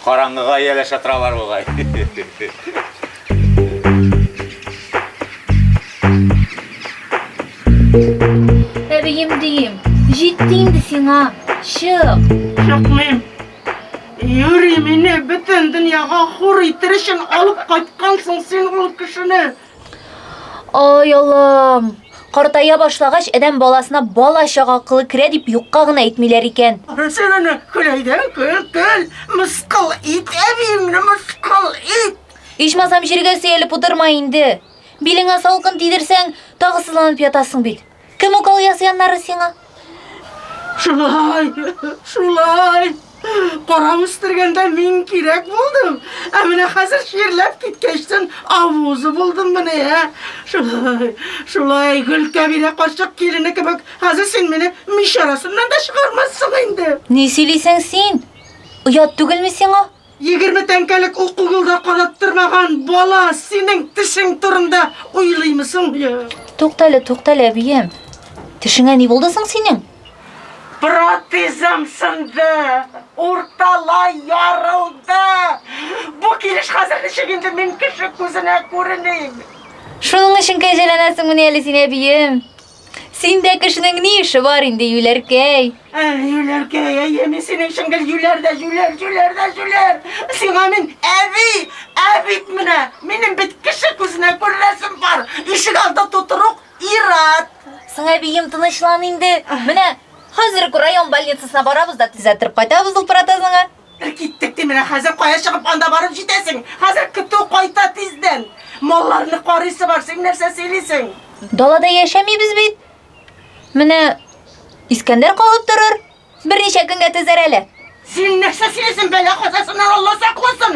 [SPEAKER 3] qarangıga елеш атыралар болғайын.
[SPEAKER 6] Әбейім дейім, жеттеймді сеңа, шық.
[SPEAKER 9] Шықмайым. Юрий мені бүтін дүнияға хур итірішін алып қайтқансың сен ол кішіні.
[SPEAKER 6] Ай Аллам, қартая башлағаш әдәм баласына бала шаға қылы кіре деп юққа ғына айтмейлер екен.
[SPEAKER 9] Сен оны күлейден күл, мысқыл ит, әбейімні мысқыл ит.
[SPEAKER 6] Ишмасам жерге сейіліп ұдырма енді. Беліңа салқын тидірсең, тағысыланып ятасың бет. Кім ұқал ясыянлары сеңа?
[SPEAKER 9] Шулай. Qoramыстырганда мен керек болдым. Әміне қазір шерләп кеткештен авузы болдым міне. Шулай гүл кәбире қошық келіні кебек. Қазір сен мені миш арасынан да шығармассың енді.
[SPEAKER 6] Не сөйлесең сен? Ұят түгіл ме сеңа?
[SPEAKER 9] 20 тәңкәлік оқуғылда қанаттырмаған бала сенің тішің тұрында ойлаймысың?
[SPEAKER 6] Тоқталы әбием. Тишіңе не болды соң сенің?
[SPEAKER 9] Протезім сынды, орталай ярылды. Бұл келіш қазір ішігенде мен кіші көзіне көрінейін.
[SPEAKER 6] Шуның үшін кәжеленесің міне әлі сен әбейім. Сенде кішінің не іші бар енді юлеркей?
[SPEAKER 9] Юлеркей, еме сенің шыңгіл жүлер. Сеңа мен әбит міне. Менің бет кіші көзіне көрінесім бар. Ішік алды тұтырық, ират.
[SPEAKER 6] Сың әбейім тынышлан енді. Міне, қазір район больницасына барабыз да түзәттіріп қайтабыз ұл протезіңі.
[SPEAKER 9] Кеттікті мені қазір қоя шығып анда барып жетесің. Қазір күту қойта тезден. Малларны қарысы бар, сен нәрсе сөйлесің.
[SPEAKER 6] Далада яшәмейбіз бит. Міне, Искәндер қалып тұрыр. Бірнеше күнге түзер әлі.
[SPEAKER 9] Сен нәрсе сөйлесің, бәлі қозасынан Алла сақласын.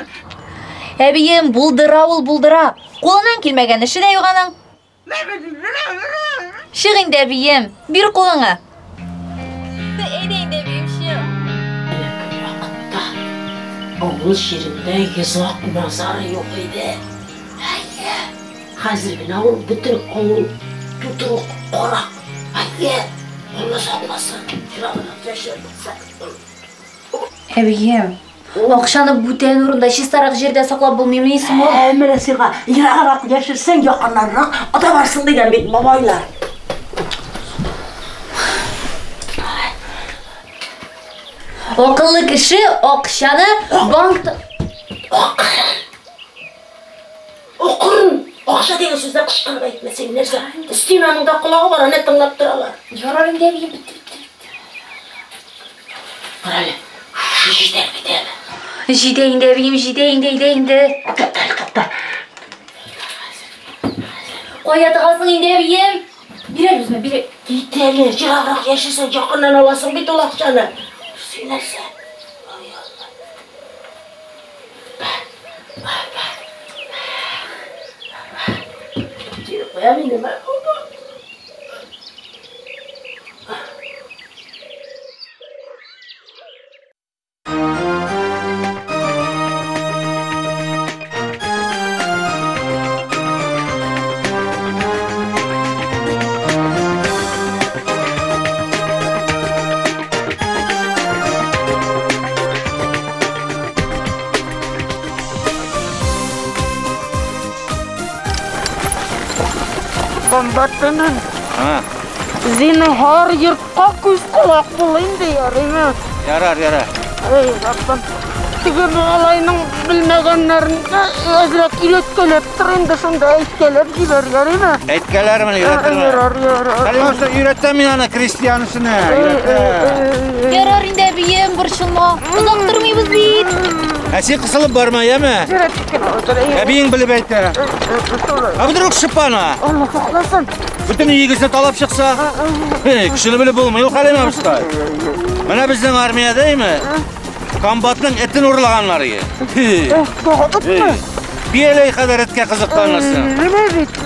[SPEAKER 6] Әбейім, бұлдыра ул бұлдыра. Қолынан келмеген іші де юғаның. Шық енді әбейім, бір қолыңа. Әйдейін әбейім, шық.
[SPEAKER 9] Ауыл жерінде езақ назары yok еді. Қазірген ауыл бүтін ауыл тұтырық қорақ. Алла сақласын.
[SPEAKER 6] Әбейім, ақшаны бүтен орында шестарақ жерде сақлап болмаймынайсың ол?
[SPEAKER 9] Әмірі сыға, ерағырақ яшырсен, яқынларырақ ата барсын деген бет бабайлар.
[SPEAKER 6] Ақылы кіші ақшаны банкта...
[SPEAKER 9] Оқырын! Ақша деген сөзді қышқанып айтмасың нәрсе. Стенамыңда құлағы бар, ана тыңлап тұралар.
[SPEAKER 6] Ярар енді әбейім, бітті.
[SPEAKER 9] Қаралы, жидер бітемі.
[SPEAKER 6] Жидейінді әбейім, жидейінді.
[SPEAKER 9] Қаттар.
[SPEAKER 6] Қояты қалсың енді әбейім. Бірер өзіме, бірер.
[SPEAKER 9] Дейтелі, жырағырақ яшырсың, жақыннан аласың бет ол ақшаны. Сөйлерсен. Қоя мені ма? Kombatının zinhar yırtqa көз құлақ болайын де ярайма.
[SPEAKER 8] Yarar.
[SPEAKER 9] Ey Rabbim, tügün alayının bilmegenlerinde özrek iletkəlep тұрынды şunda etkəlep jiber yarayma.
[SPEAKER 8] Etkeler mi üretirme?
[SPEAKER 9] Yarar.
[SPEAKER 8] Hadi olsa üretem yani Hristiyanısını.
[SPEAKER 6] Ярар енді әбейім, бұршылма. Ұзақ тұрмайбыз бейт.
[SPEAKER 8] Әсі қысылып барма, еме? Әбейін біліп әйтті. Абдырық шыпана.
[SPEAKER 9] Allah сақласын.
[SPEAKER 8] Bütün егісіне талап шықса. Күшіні біліп болмай, ол қалай мамыстай. Мына біздің армияда еме? Комбатның етін ұрлағанлары.
[SPEAKER 9] Бұғыдық мı?
[SPEAKER 8] Biyeley kadar etke kızıklanırsın.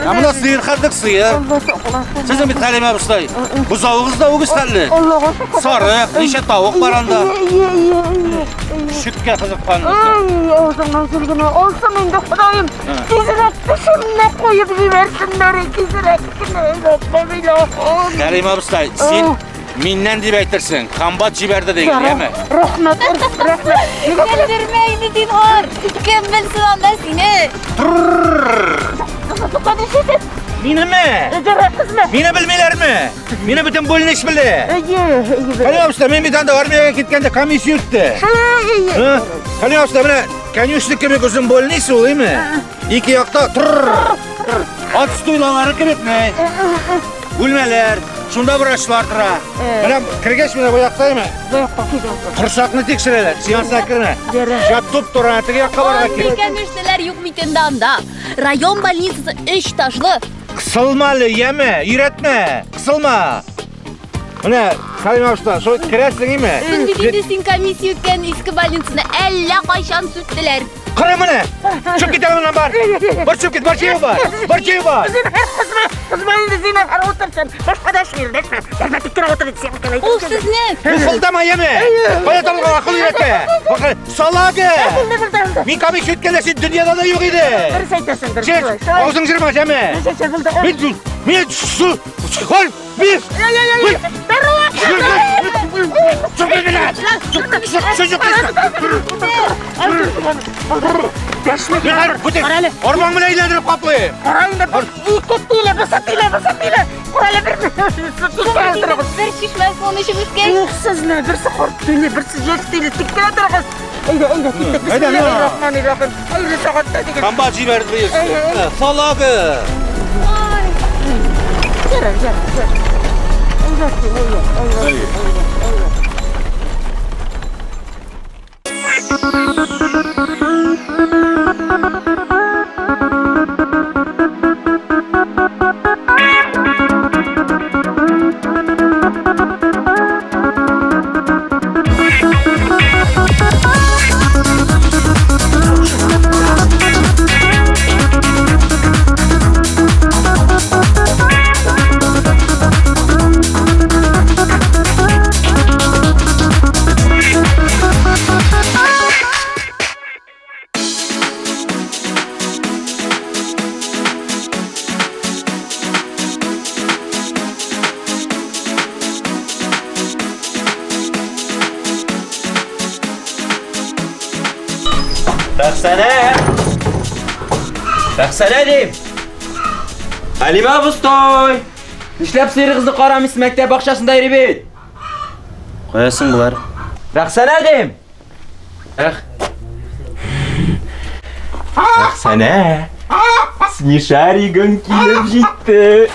[SPEAKER 8] Ama sıyır kaddık sıyır. Sizin bir kalem abistay. Bu zavığız da uğuz talli. Sarık, nişe tavuk var anda. Şükke kızıklanırsın.
[SPEAKER 9] Ağzından sürgüne olsun indi Xudayım. Kizirek dışımına koyup versinler. Kizirek kine.
[SPEAKER 8] Kalem abistay, sen minnen dib aytırsın. Kombat jiberdi değil, yeme?
[SPEAKER 9] Rahmet.
[SPEAKER 6] Öldürmeydi Dinhar. Kim bilsin anda seni?
[SPEAKER 8] Mine mi? Mine bilmeler mi? Mine bütün bolun iş bili. Kalem abistay, men bir tane de armiyaya gitgende komisyon öttü. Kalem abistay, bana kanyuşluk gibi gözün bolun iş olayım mı? İki yakta at stuylaları gibi mi? Gülmeler. Şunda bıraşlar tıra. Benim kırgeç mi de bu yaktayım mı? Kursakını tekşireler. Siyansına kirine. Şap tup duran etiği yakka var ki.
[SPEAKER 6] Bilgenmişteler yok mitinde anda. Rayon balnisası 3 taşlı.
[SPEAKER 8] Kısılmalı yeme, üretme. Kısılma. Buna Kalim Ağustos'ta soy kirersin değil mi?
[SPEAKER 6] Biz bitindesin komisyon ötken eski balnisasına 50 kaşan süttüler.
[SPEAKER 8] Kırımı ne? Çık git evinden var. Var çık git, var şey var. Var şey var.
[SPEAKER 9] Kızma indi zine her otursan. Başka da şiir desme. Gelme dikine otur etsin.
[SPEAKER 6] O siz ne?
[SPEAKER 8] Fısıldama yeme. Bayat alga akıl üretme. Bakın salakı. Min komisyon ötkelesin dünyada da yok idi.
[SPEAKER 9] Bir saytasındır.
[SPEAKER 8] Ağzın zırma yeme. Bir dur.
[SPEAKER 4] Мен su. Koy. Bir. Orman bilen ilerleyip kaplayı.
[SPEAKER 6] Bir şişmez konuşumuz geç.
[SPEAKER 9] Siz nedir sıkırt düğüne bir siz yettiğiniz tikkene durağız. Eyde gittik. Bismillahirrahmanirrahim. Hayırlı saatte digin.
[SPEAKER 3] Kambacı verdi Salağı.
[SPEAKER 9] Gel.
[SPEAKER 5] Baksana deyim. Halime Avustoy. Nishlab seri qizni qoramiz maktab bog'chasida yuribdi. Qo'yasin bular. Baksana deyim. Baksana. Snisharigon kelib jetdi.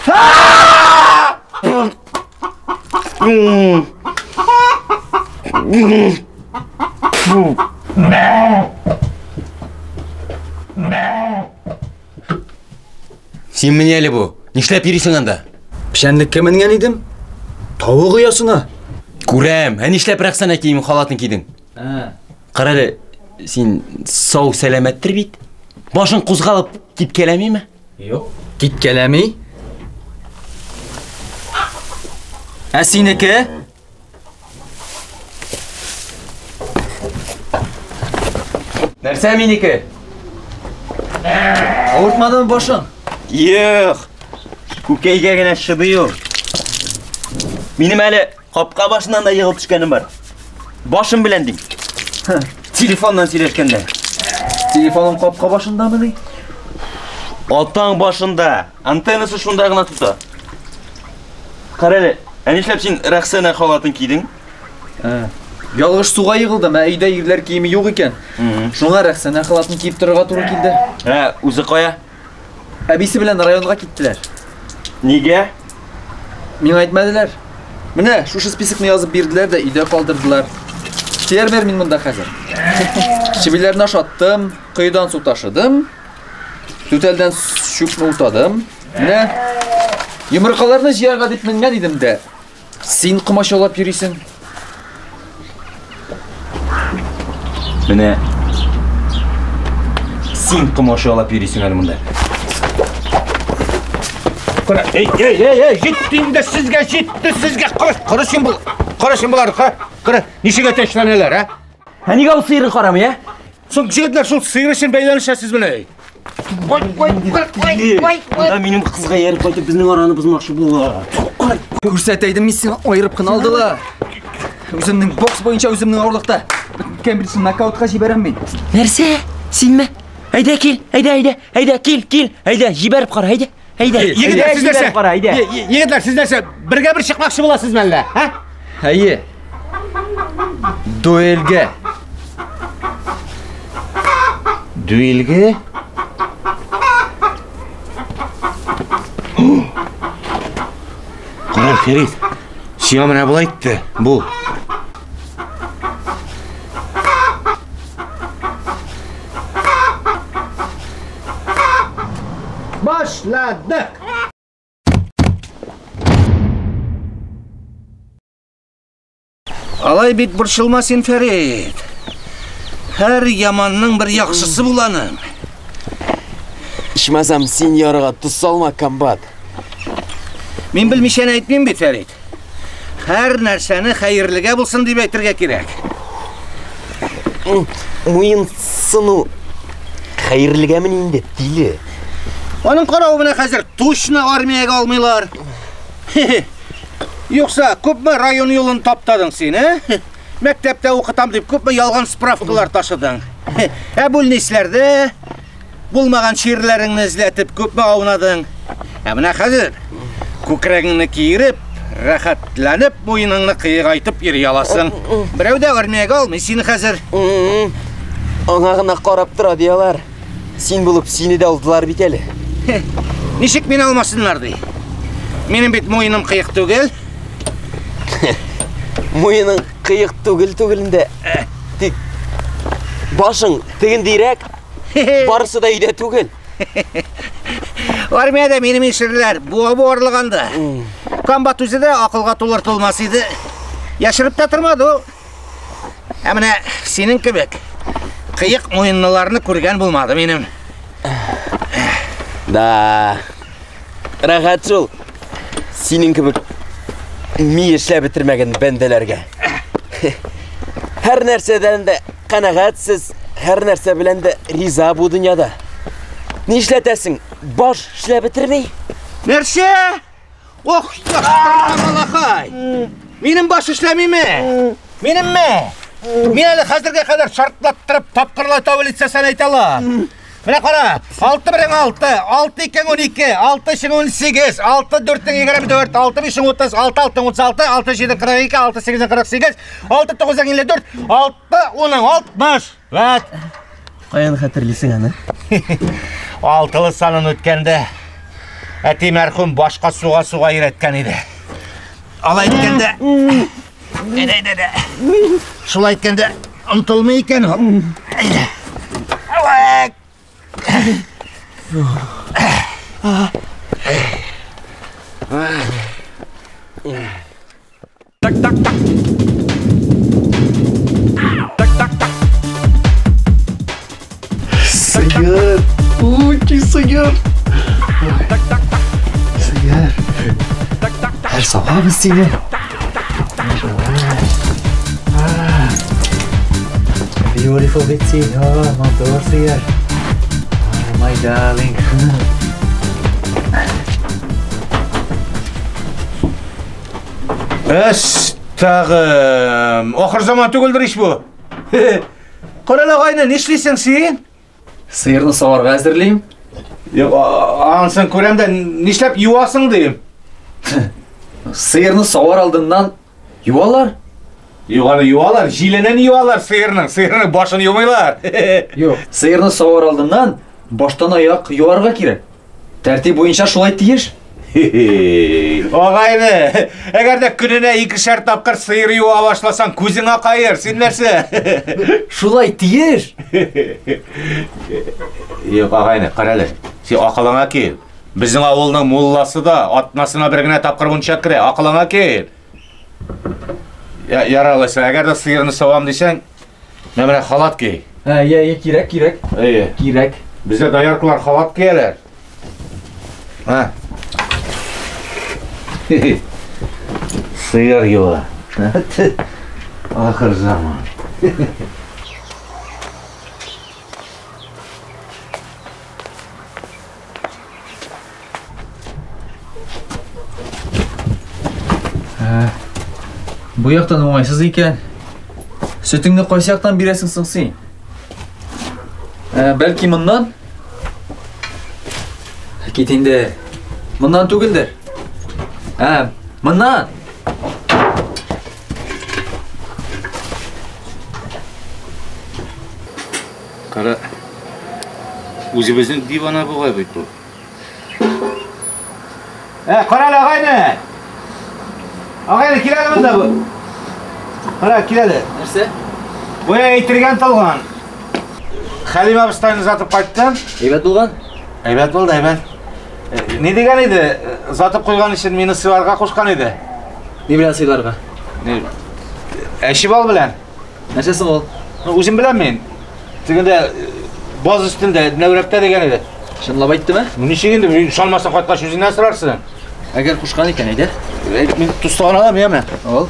[SPEAKER 5] Sen mineli bu? Nishlab yürüyorsun anda?
[SPEAKER 2] Pişenlikке mingen idim. Tavuk uyasına.
[SPEAKER 5] Kurem, nishlab raqsana kiyim halatını kiydin. Qarali, sen sağ selamettir bit. Başın qo'zg'alib git kelemi mi?
[SPEAKER 2] Yok. Git gelemi. Sineki.
[SPEAKER 5] Narsa meniki?
[SPEAKER 2] Avurtmadın mı başın?
[SPEAKER 5] Yo'q. Ko'kaygagina shidi yo'q. Menim hali qopqa boshidan da yig'ilib tushganim bor. Boshim bilan ding. Telefondan söylashganda.
[SPEAKER 2] Telefonum qopqa boshindami deng?
[SPEAKER 5] Otang boshida. Antennasi shundagina tuta. Qarali, nishlab sen raqsana holatini kiyding?
[SPEAKER 2] Yalg'ish suvga yig'ildim, uyda yerlar kiyimi yo'q ekan. Shunga raqsana holatini kiyib turishga to'g'ri keldi.
[SPEAKER 5] Ha, o'zi qo'ya.
[SPEAKER 2] Abisi bilan rayonga ketdilar.
[SPEAKER 5] Nega?
[SPEAKER 2] Menga aytmadilar. Mana shu spiskni yozib berdilar da uyda qoldirdilar. Terber men bunda hozir. Chibilarni ashotdim, quyudan suv tashidim. Tutaldan shukni utadim. Mana yumurqalarni yerga deb mingan edim-da. Sen qumosh olib yuriysan.
[SPEAKER 5] Mana sen qumosh olib yuriysan hali bunda.
[SPEAKER 3] Qara, jetdingda sizga jetdi, sizga qarashin bular, qara, nishiga tashlanalar, ha?
[SPEAKER 5] Ha nega u siyri qorami, ya?
[SPEAKER 3] So'ng jigitlar shu siyri uchun baylanishasiz buni.
[SPEAKER 5] Voy. Unda mening qizga yerib qo'yib bizning orani buzmoqchi bo'ldi.
[SPEAKER 2] Ko'rsataydim, men seni ayirib qinaldilar. O'zimning boks bo'yicha o'zimning o'rliqda Cambridge nokautga jibaraman.
[SPEAKER 5] Narsa? Senmi? Hayda kel, hayda kel. Hayda jibarib qara, hayda.
[SPEAKER 3] Yigitlar siz narsa? Yigitlar siz narsa? Birga bir chiqmoqchi bo'lasiz menlar, ha?
[SPEAKER 2] Hayy. Duelga.
[SPEAKER 3] Duelga? Qara Ferit. Sen mana bu aytdi. Bu. Başladık. Alay bit burşılmasın Ferit. Her yamanның bir yaxşısı bulanın.
[SPEAKER 5] İşmasam sen yarıga tuz salma kombat.
[SPEAKER 3] Men bilmishani aytmayman bit Ferit. Her narsani xayrliga bo'lsin deb aytirga kerak.
[SPEAKER 5] Mo'yin sinu xayrligami endi dili.
[SPEAKER 8] Onun қарауына қазір точно армияға алмайлар. Йоқса, көпме район yolын таптадың сен, Мәктәптә оқытам деп көпме ялған справкалар ташыдың. Бүлнесләрді, булмаған шерлеріңні ізләтіп көпме аунадың. Мына қазір көкірегіңні киіріп, рахатланып, мойныңны қиығайтып ери аласың. Біреу де армияға алмай сені қазір.
[SPEAKER 5] Аңағына қарап тұра диялар. Сен болып сені де алдылар бит әлі.
[SPEAKER 8] Нешік мен алмасынлар дей? Менің бет мойным қиық түгел.
[SPEAKER 5] Мойының қиық түгілінде тек башың тігіндейрек, барысы да үйде түгел.
[SPEAKER 8] Армияда менің ешірлер буа-бу орлығанды. Комбат өзі де ақылға толар толмас еді. Яшырып та тұрмады ол. Әміне сенің кебек қиық мойынлыларыны көрген болмады менің.
[SPEAKER 5] Да, рахат жол. Сенің кебек ми ішлә бітірмеген бәнделерге. Әр нәрседен де қанағатсыз, әр нәрсе білен де риза бұ дүнияда. Не ішләтәсің, баш ішлә бітірмей?
[SPEAKER 8] Нәрсе? Ох, яқтырған Алақай. Менің баш ішләмей ме? Менің ме? Мен әлі қазірге қадар шартлаттырып, тапқырлай табылетсәсән айтала. Міне қара, 6 бірің 6, 6 2 12, 6 2 18, 6 4 24, 6 5 30, 6 6 36, 6 7 42, 6 8 48, 6 9 54, 6 10 60. Вәт.
[SPEAKER 5] Қаян қатырлысың аны?
[SPEAKER 8] Алтылы санын өткенде әти мәрхум башқа суға үйреткен еді. Ал айткенде шул айткенде ұмтылмай екен ол.
[SPEAKER 2] Сыйыр, очень сыйыр. Сыйыр. Her sabah mı seni? Beautiful Bitsy, oh, my door sıйır. My darling.
[SPEAKER 8] Тағым, оқыр заман түгілдір еш бұ. Қорал ағайны, не ішлейсің сен?
[SPEAKER 2] Сиырны сауарға әзірлейм.
[SPEAKER 8] Аңсын көрем де, не ішлеп юасың дейм?
[SPEAKER 2] Сиырны сауар алдынан юалар?
[SPEAKER 8] Юғаны юалар, жиленен юалар сиырның башын юмайлар.
[SPEAKER 2] Yok, сиырны сауар алдынан баштан аяқ юарға керек. Тәртіп бойынша шулай тиеш.
[SPEAKER 8] Ағайны, әгерде күніне 2 тапқыр сиыр юа башласан, көзің ақайыр, сен нәрсе?
[SPEAKER 2] Шулай тиеш.
[SPEAKER 8] Yok, ағайны, қаралы, сен ақылыңа кел. Біздің ауылның молласы да атнасына біргіне тапқыр бұнша кіре, ақылыңа кел. Яралайсың, әгерде сиырны сауам дейсен, мәміне халат кей.
[SPEAKER 2] Керек.
[SPEAKER 8] Бізде даярқылар халат кейлер. Сиыр юа. Ақыр заман.
[SPEAKER 2] Bu яқтан оңайсыз екен. Сүтіңді қой сияқтан бересің сен. Бәлки мұндан? Кетенде мұндан түгілдір. Мұндан.
[SPEAKER 3] Қара, өзіміздің дивана бұғай бұйт бұл.
[SPEAKER 8] Қаралы ағайны! Ағайны, келеді мұнда бұл. Қара, келеді.
[SPEAKER 2] Нәрсе?
[SPEAKER 8] Бұя ейтірген талған. Халима бұстайны затып қайттым.
[SPEAKER 2] Әйбәт болған?
[SPEAKER 8] Әйбәт болды, әйбәт. Не деген еді? Затып қойған үшін мені сыйларға қошқан еді.
[SPEAKER 2] Не білен сыйларға?
[SPEAKER 8] Әші бал білен.
[SPEAKER 2] Нәрсесің ол?
[SPEAKER 8] Өзім білен мен. Тегінде боз үстінде нәурепте деген еді.
[SPEAKER 2] Шынлап айтты ма?
[SPEAKER 8] Нешегенде шалмасын қайтқаш өзіңнен сұрарсың.
[SPEAKER 2] Әгер қошқан екен, әйді?
[SPEAKER 8] Мен тұстаған адам, еме.
[SPEAKER 2] Ол?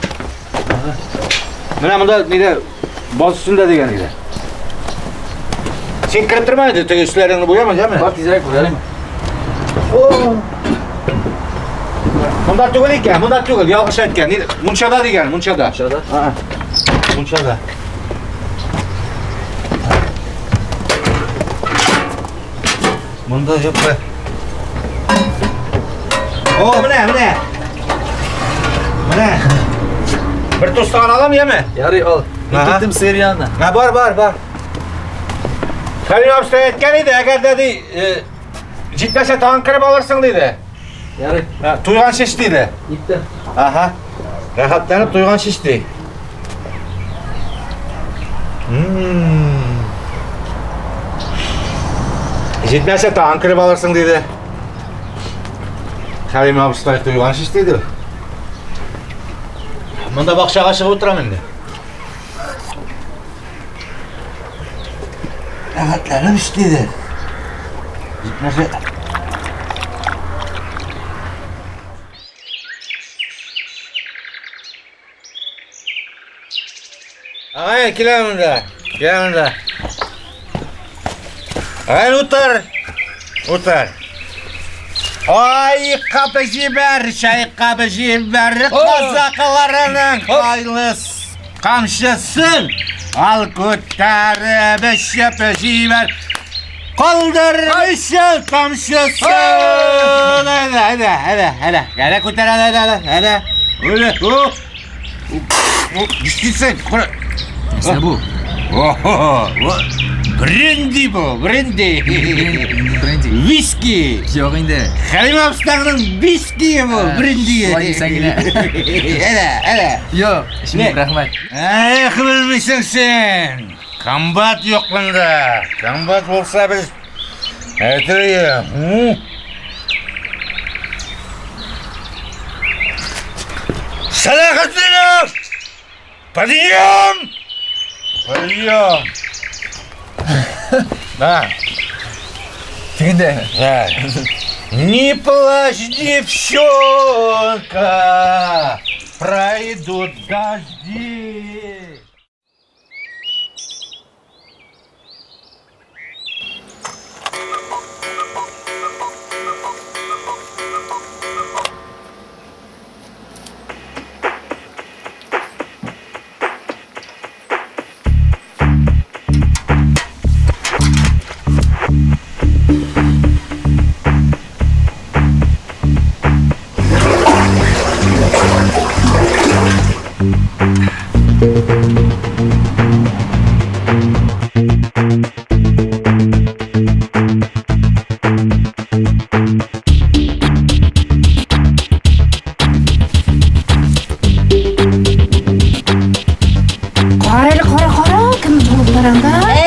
[SPEAKER 8] Мына мұнда неде боз үстінде деген еді. Сен кіріп тұрмайды, тегі үстілеріңді бояма, еме?
[SPEAKER 2] Бар, тезірек боялайма.
[SPEAKER 8] Munda tugul ekan, munda tugul, yolg'iz aytgan. Munchada degan, munchada.
[SPEAKER 2] Munchada?
[SPEAKER 8] Ha. Munchada. Bunda yo'q. Mana. Mana. Bir to'stag'on olammi?
[SPEAKER 2] Yari ol. Men ketdim seriyani.
[SPEAKER 8] Ha, bor. Kalim abi aytgan edi, agar dedi, jitmasa tag'in kirib olarsan dedi.
[SPEAKER 2] Yari.
[SPEAKER 8] Ha, to'ygan shish dedi.
[SPEAKER 2] Yetdi.
[SPEAKER 8] Aha. Rahatlanib to'ygan shishdi. Jitmasa tag'in kirib olarsan dedi. Kalim abi to'ygan shish dedi. Bunda baqchaga chiqib o'tiraman endi. Rahatlanib ishlaydi. Jitmasa Ay, kelamında. Ay, otur. Ay, kapıcı ver, kazaklarının kaylız kamşısın. Al kurtarı beşepeci ver, kaldırmışsın kamşısın. Hadi kurtar, hadi. Öyle, düştüsün.
[SPEAKER 2] Ne bu?
[SPEAKER 8] Brandy bu, brandy. Viski.
[SPEAKER 2] Yo'q endi.
[SPEAKER 8] Kalim abstag'ning viski bu, brandy.
[SPEAKER 2] Voy sangina.
[SPEAKER 8] Hele.
[SPEAKER 2] Yo'q, ishim rahmat.
[SPEAKER 8] Ay, bilmaysan sen. Kombat yo'q bunda. Kombat bo'lsa biz aytaylik. Salahattinov! Подъем! Да.
[SPEAKER 2] Тегінде.
[SPEAKER 8] Не плачь, девчонка, пройдут дожди.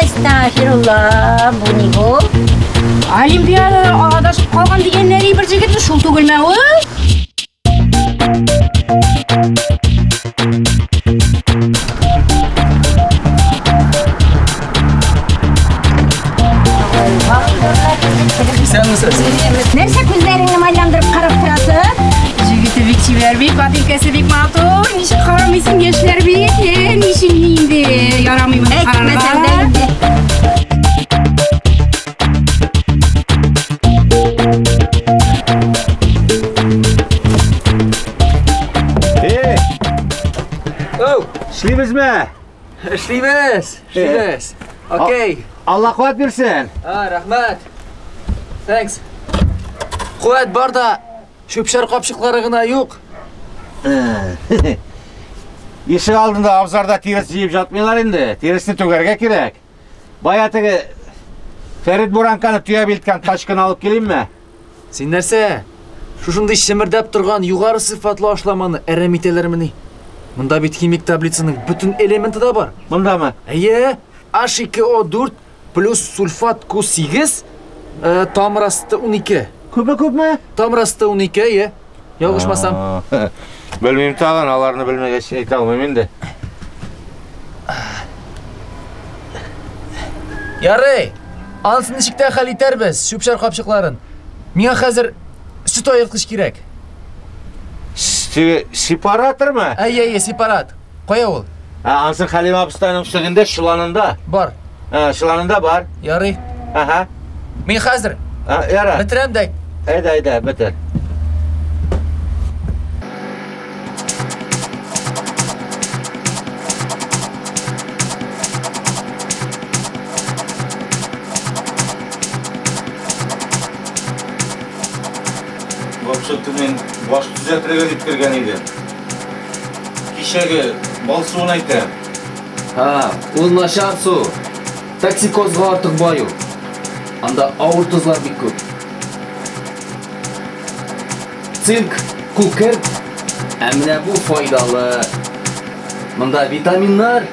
[SPEAKER 6] Estağfirullah, bu ne bu?
[SPEAKER 10] Olimpiyada adashib qolgan deganlari bir jigitni shu tugilma-u.
[SPEAKER 2] Senmisiz?
[SPEAKER 10] Narsa ko'zlaringni maylantirib qarab turasiz? Jigiti Bekchiberbek, botinkasi bek ma'qul. Nishi qaramaysan Bekchiberbek? Nishingni endi yaramayman.
[SPEAKER 6] Aytmasam da endi.
[SPEAKER 8] İşleymizmi?
[SPEAKER 2] İşlaymiz. Okay.
[SPEAKER 8] Allah kuvvet versin.
[SPEAKER 2] Ha, rahmat. Thanks. Quvvat borda, sho'pshar qopshiqlarigina yo'q.
[SPEAKER 8] Eshik oldinda abzarda teris yeyib jotmanglar endi. Terisni to'garga kerak. Bayatigi Ferit Burankani tuya beltgan tashkini olib kelaymi?
[SPEAKER 2] Sen narsa? Shunday shimirdab turgan yuqori sifatli oshlamani aromatalarimni. Bunda bitkimik tablitsasining butun elementida bor.
[SPEAKER 8] Bundami?
[SPEAKER 2] Aye, H2O4 plus sulfat Q8, tomirasida 12.
[SPEAKER 8] Ko'pmi?
[SPEAKER 2] Tomirasida 12, ye. Yolg'ishmasam.
[SPEAKER 8] Bilmayman tag'in, alarni bilmagach ayta olmayman endi.
[SPEAKER 2] Yaray, ansini ishikdan hal etarmiz, sho'pshar qopshiqlarin. Menga hozir sut oyqilish kerak.
[SPEAKER 8] Separatormi?
[SPEAKER 2] Ay, separat. Qo'ya ol.
[SPEAKER 8] Ha, ansir Halim abistayning ustida, shulanida.
[SPEAKER 2] Bor.
[SPEAKER 8] Ha, shulanida bor.
[SPEAKER 2] Yaray.
[SPEAKER 8] Aha.
[SPEAKER 2] Men hozir
[SPEAKER 8] yara.
[SPEAKER 2] bitiramda
[SPEAKER 8] Hayda, beter.
[SPEAKER 3] Вообще-то men bosh tuzatiraga deb kirgan edim. Kechagi bol suvini aytam.
[SPEAKER 2] Ha, u nashar suv. Toksikozga ortiq boyu. Anda og'ir tuzlar bek ko'p. Sink, kukert, amina bu foydali. Bunda vitaminlar,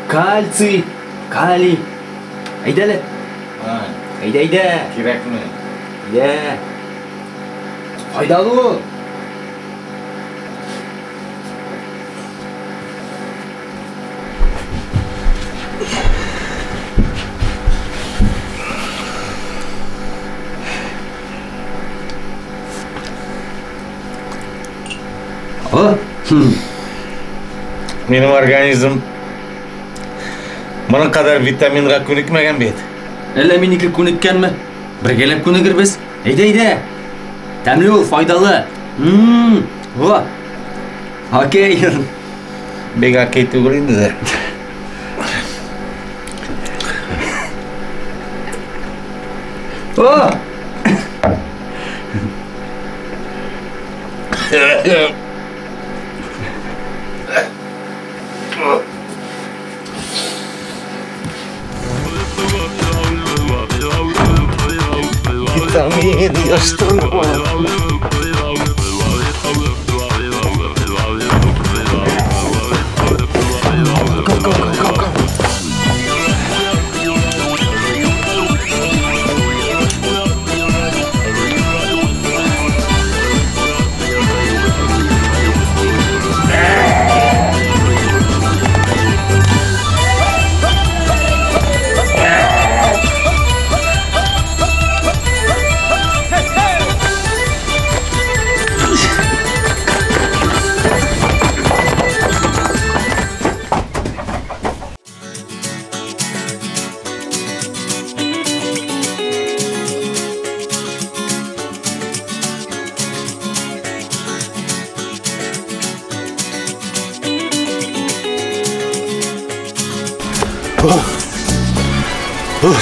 [SPEAKER 2] kalsiy, kaliy. Haydali.
[SPEAKER 3] Ha,
[SPEAKER 2] Hayda.
[SPEAKER 3] kerakmi?
[SPEAKER 2] Ya. Foydali u.
[SPEAKER 3] Benim organizm bunun kadar vitaminga ko'nikmagan bet.
[SPEAKER 2] Alla meniki ko'nikkanmi? Birgalab ko'nikir biz. Hayda. Tamli ol, foydali. Vo. Okey.
[SPEAKER 3] Bek okey tugul endi-da.
[SPEAKER 2] Oh.
[SPEAKER 3] Vitamin yaştırma.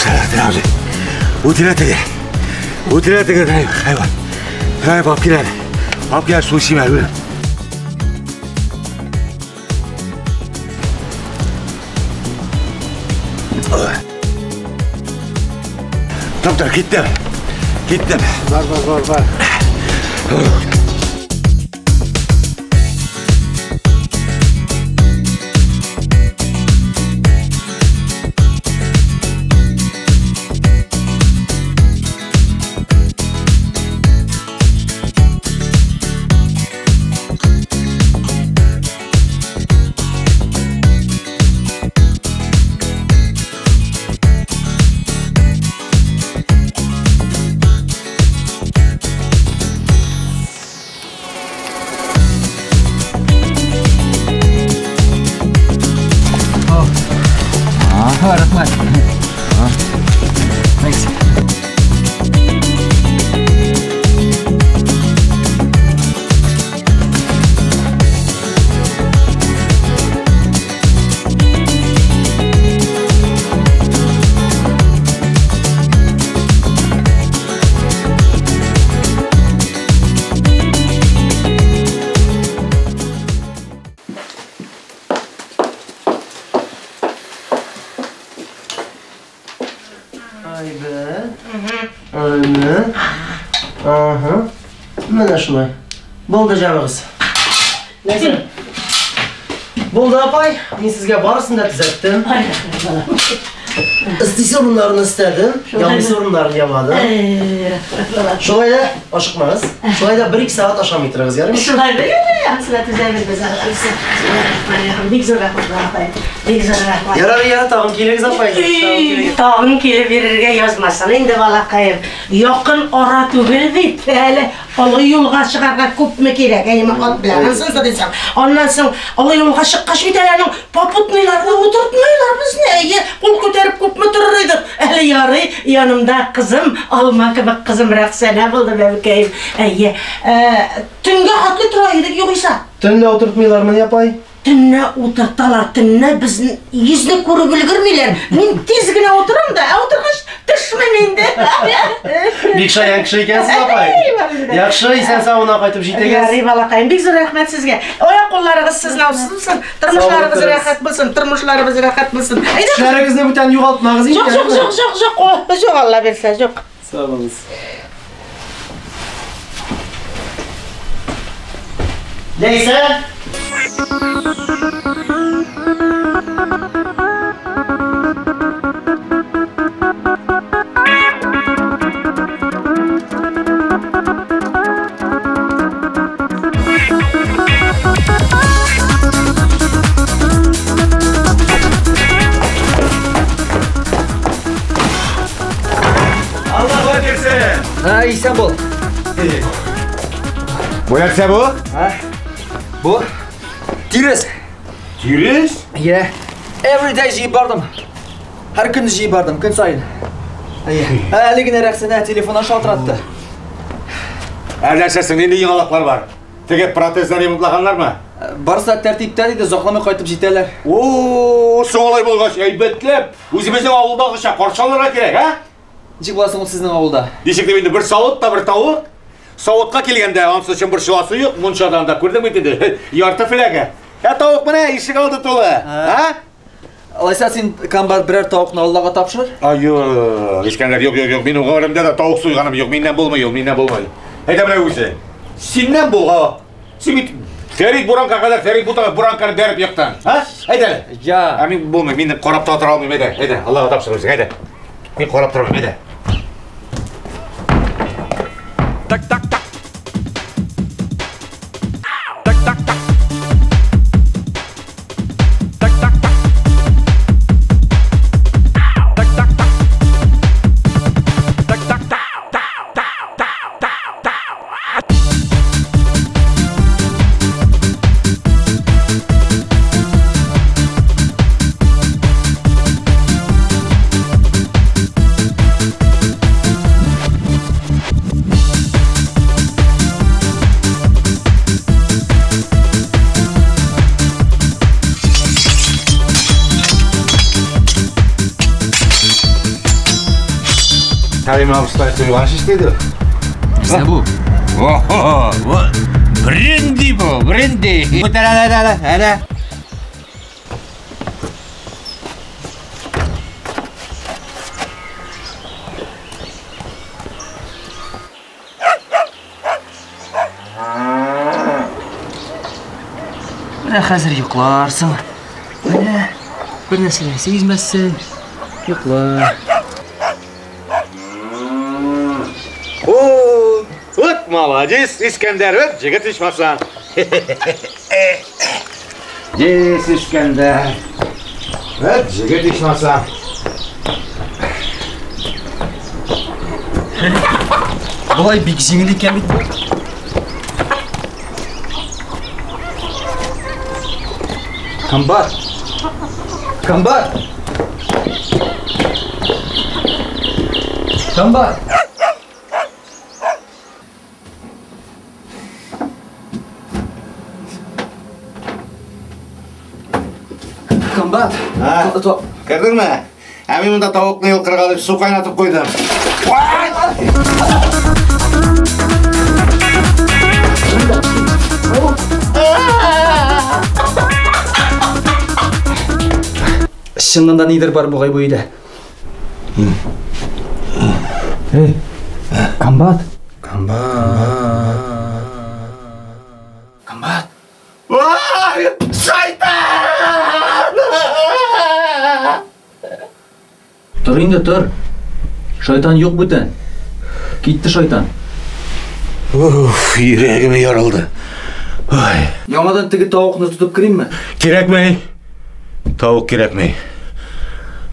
[SPEAKER 4] Selahattin abi. Utilete hayvan. Hayvan papkiler. Papkiler su içeyim buyurun. Doktor gittim. Var.
[SPEAKER 2] Rahmat. Thanks.
[SPEAKER 11] Mana shunday. Bo'ldi jamig'iz. Neyse. Bo'ldi apay, men sizga borisini tuzatdim. İstisi orunlarını istedim, yalnız orunlarını yamadım. Şulayda aşıkmaz. Şulayda 1-2 saat aşam yitiririz yarım.
[SPEAKER 9] Şulayda aslında tüzeyimiz bize. Bir güzel rahmet.
[SPEAKER 11] Yarar tağın keliriz apay.
[SPEAKER 9] Tağın kelip verirge yazmasın. Endi balakayım. Yakın ara tügül deyip hele alı yolga çıkarga köpme kerek. Eyme kalıp bilemezsin desem. Ondan sonra alı yolga çıkkaş videolarının paputmaylarını oturtmaylar biz neye? Kul köterip köpme dururuydur. Hele yarı yanımda kızım, alma kebek kızım Rəxsənə buldu bebekeyim. Tünge hatlı turaydık yoksa.
[SPEAKER 11] Tünle oturtmuyorlar yapay?
[SPEAKER 9] Tünne oturtalar, tünne bizim yüzünü kuru bilgirmiler. Ben tezgine oturam da, oturmuş düşmen indi.
[SPEAKER 11] Bikşay yankışı ekensin yapay. Yakşı, sen sağına kaytıp jite gelsin.
[SPEAKER 9] Eyvallah, bek zor rahmet sizge. Oya kollarınız sizin olsun, tırmışlarınız rahat bulsun, tırmışlarınız rahat bulsun.
[SPEAKER 11] İşlerinizde bir tane yuvaltmanız iyi.
[SPEAKER 9] Yok Allah verse, yok.
[SPEAKER 11] Sağ olun. Neyse.
[SPEAKER 4] Allah versin.
[SPEAKER 2] Ha, iyisen bol.
[SPEAKER 4] Bu nerse bu?
[SPEAKER 2] Ha? Bu? Tires.
[SPEAKER 4] Tiriz?
[SPEAKER 2] Yeah. Every day jiyip bardım. Her gün jiyip bardım, gün sayın. Haligine Rəxsənə telefona şaltırattı.
[SPEAKER 4] Erlersesin, indi yığalaklar var. Tege protezleri yumutlaganlar mı?
[SPEAKER 2] Barsa tertipten idi, zoqlamay qaytıp jiterler.
[SPEAKER 4] Oo, soğalay bolgaç, eybetlep. Özümüzün avulda kışa korşalara gerek, ha?
[SPEAKER 2] Cik bulasın o sizin avulda.
[SPEAKER 4] Dişikte bindi bir savut da bir tavuk. Savutqa kelgende ansız için bir şivası yok, munçadan da gördün mü dedi. Yartı filege. Ya tavuk mu ne? İşik aldı tolu. Ha?
[SPEAKER 2] Alaysa sen kambar birer tavuqni Allah'a tapşır.
[SPEAKER 4] Ay yok, İskender yok. Benim öğrenimde de tavuk suyganım yok. Minden bulmuyor. Heyde bile uysa. Sinden bul ha. Simit. Ferit Buranka kadar, Ferit Buranka'nı derip yıktın. Ha? Heyde.
[SPEAKER 2] Ya.
[SPEAKER 4] Amin bulmuyor. Minden korapta otur almayayım. Heyde. Allah'a tapşırırsın. Heyde. Min korapta oturmayayım. Heyde. Tak tak tak. Tak tak tak. Tak tak tak. Tak tak tak. Tak tak tak. Tabii abistayı uyuyanış istedi.
[SPEAKER 2] İşte bu.
[SPEAKER 3] Brandy bu, brandy. Hadi.
[SPEAKER 2] Hazır yoklarsın. Bir nesine sezmezsin. Yoklar.
[SPEAKER 4] Oo, вот молодец, İskender, вот jigit içmezsen. Yes, İskender. Вот jigit içmezsen.
[SPEAKER 2] Bulay bir kişinin iken bit. Kambar. Kambar. Kambar. Kambar.
[SPEAKER 4] Ha? Gördün mü? Hemen bunda tavuklu yıl kırgalıp su kaynatıp koydum.
[SPEAKER 2] Şundan da nedir var bu uyda? Hey. Kambat.
[SPEAKER 4] Vay! Şeytan!
[SPEAKER 2] Dur indi dur. Şeytan yok bütün. Gitti şeytan.
[SPEAKER 4] Uf, yüreğim yarıldı. Ay.
[SPEAKER 2] Yamadan tigi tavuqni tutup kireyim mi?
[SPEAKER 4] Kerakmey. Tavuk kerakmey.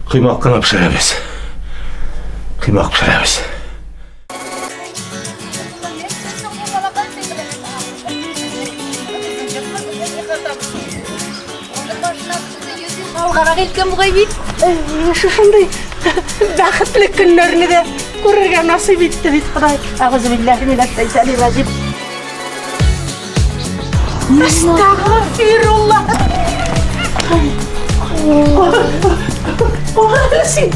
[SPEAKER 4] Kıymak kına pişiremiz. Kıymak pişiremiz.
[SPEAKER 7] Алғарақ еткен бұғай бейт.
[SPEAKER 9] Шушындай Бақытлы күндерді де көрерге насip етті бит Құдай. Аузубиллахи-минаш-шайтанир-ражим. Астағфируллах. Сен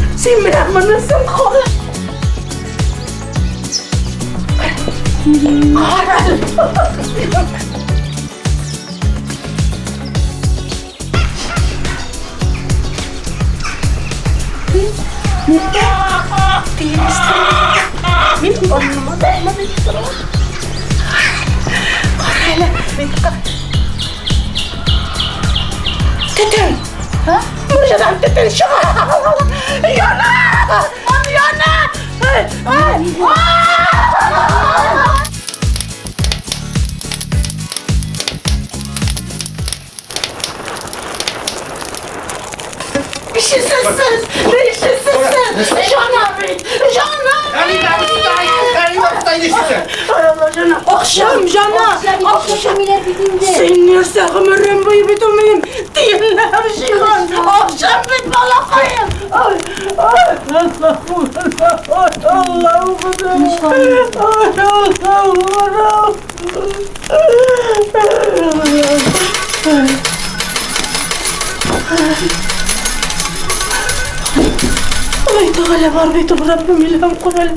[SPEAKER 9] менен мұнысың қол. Min boynuma değmedi. Karayla. Tütün. Ha? Buradan tütün şu. Yana! Yana! Bir şey sızsın! Bir şey sızsın! Canım! Ay Allah canım! Akşam canım! Akşam! Sen nerede ömrüm boyu bitemeyim? Diyenler şeyhan! Akşam bit balakayım! Ay! Allah'ım! Allah'ım! Ay Teala var beytim Rabbim ilham Kur'an.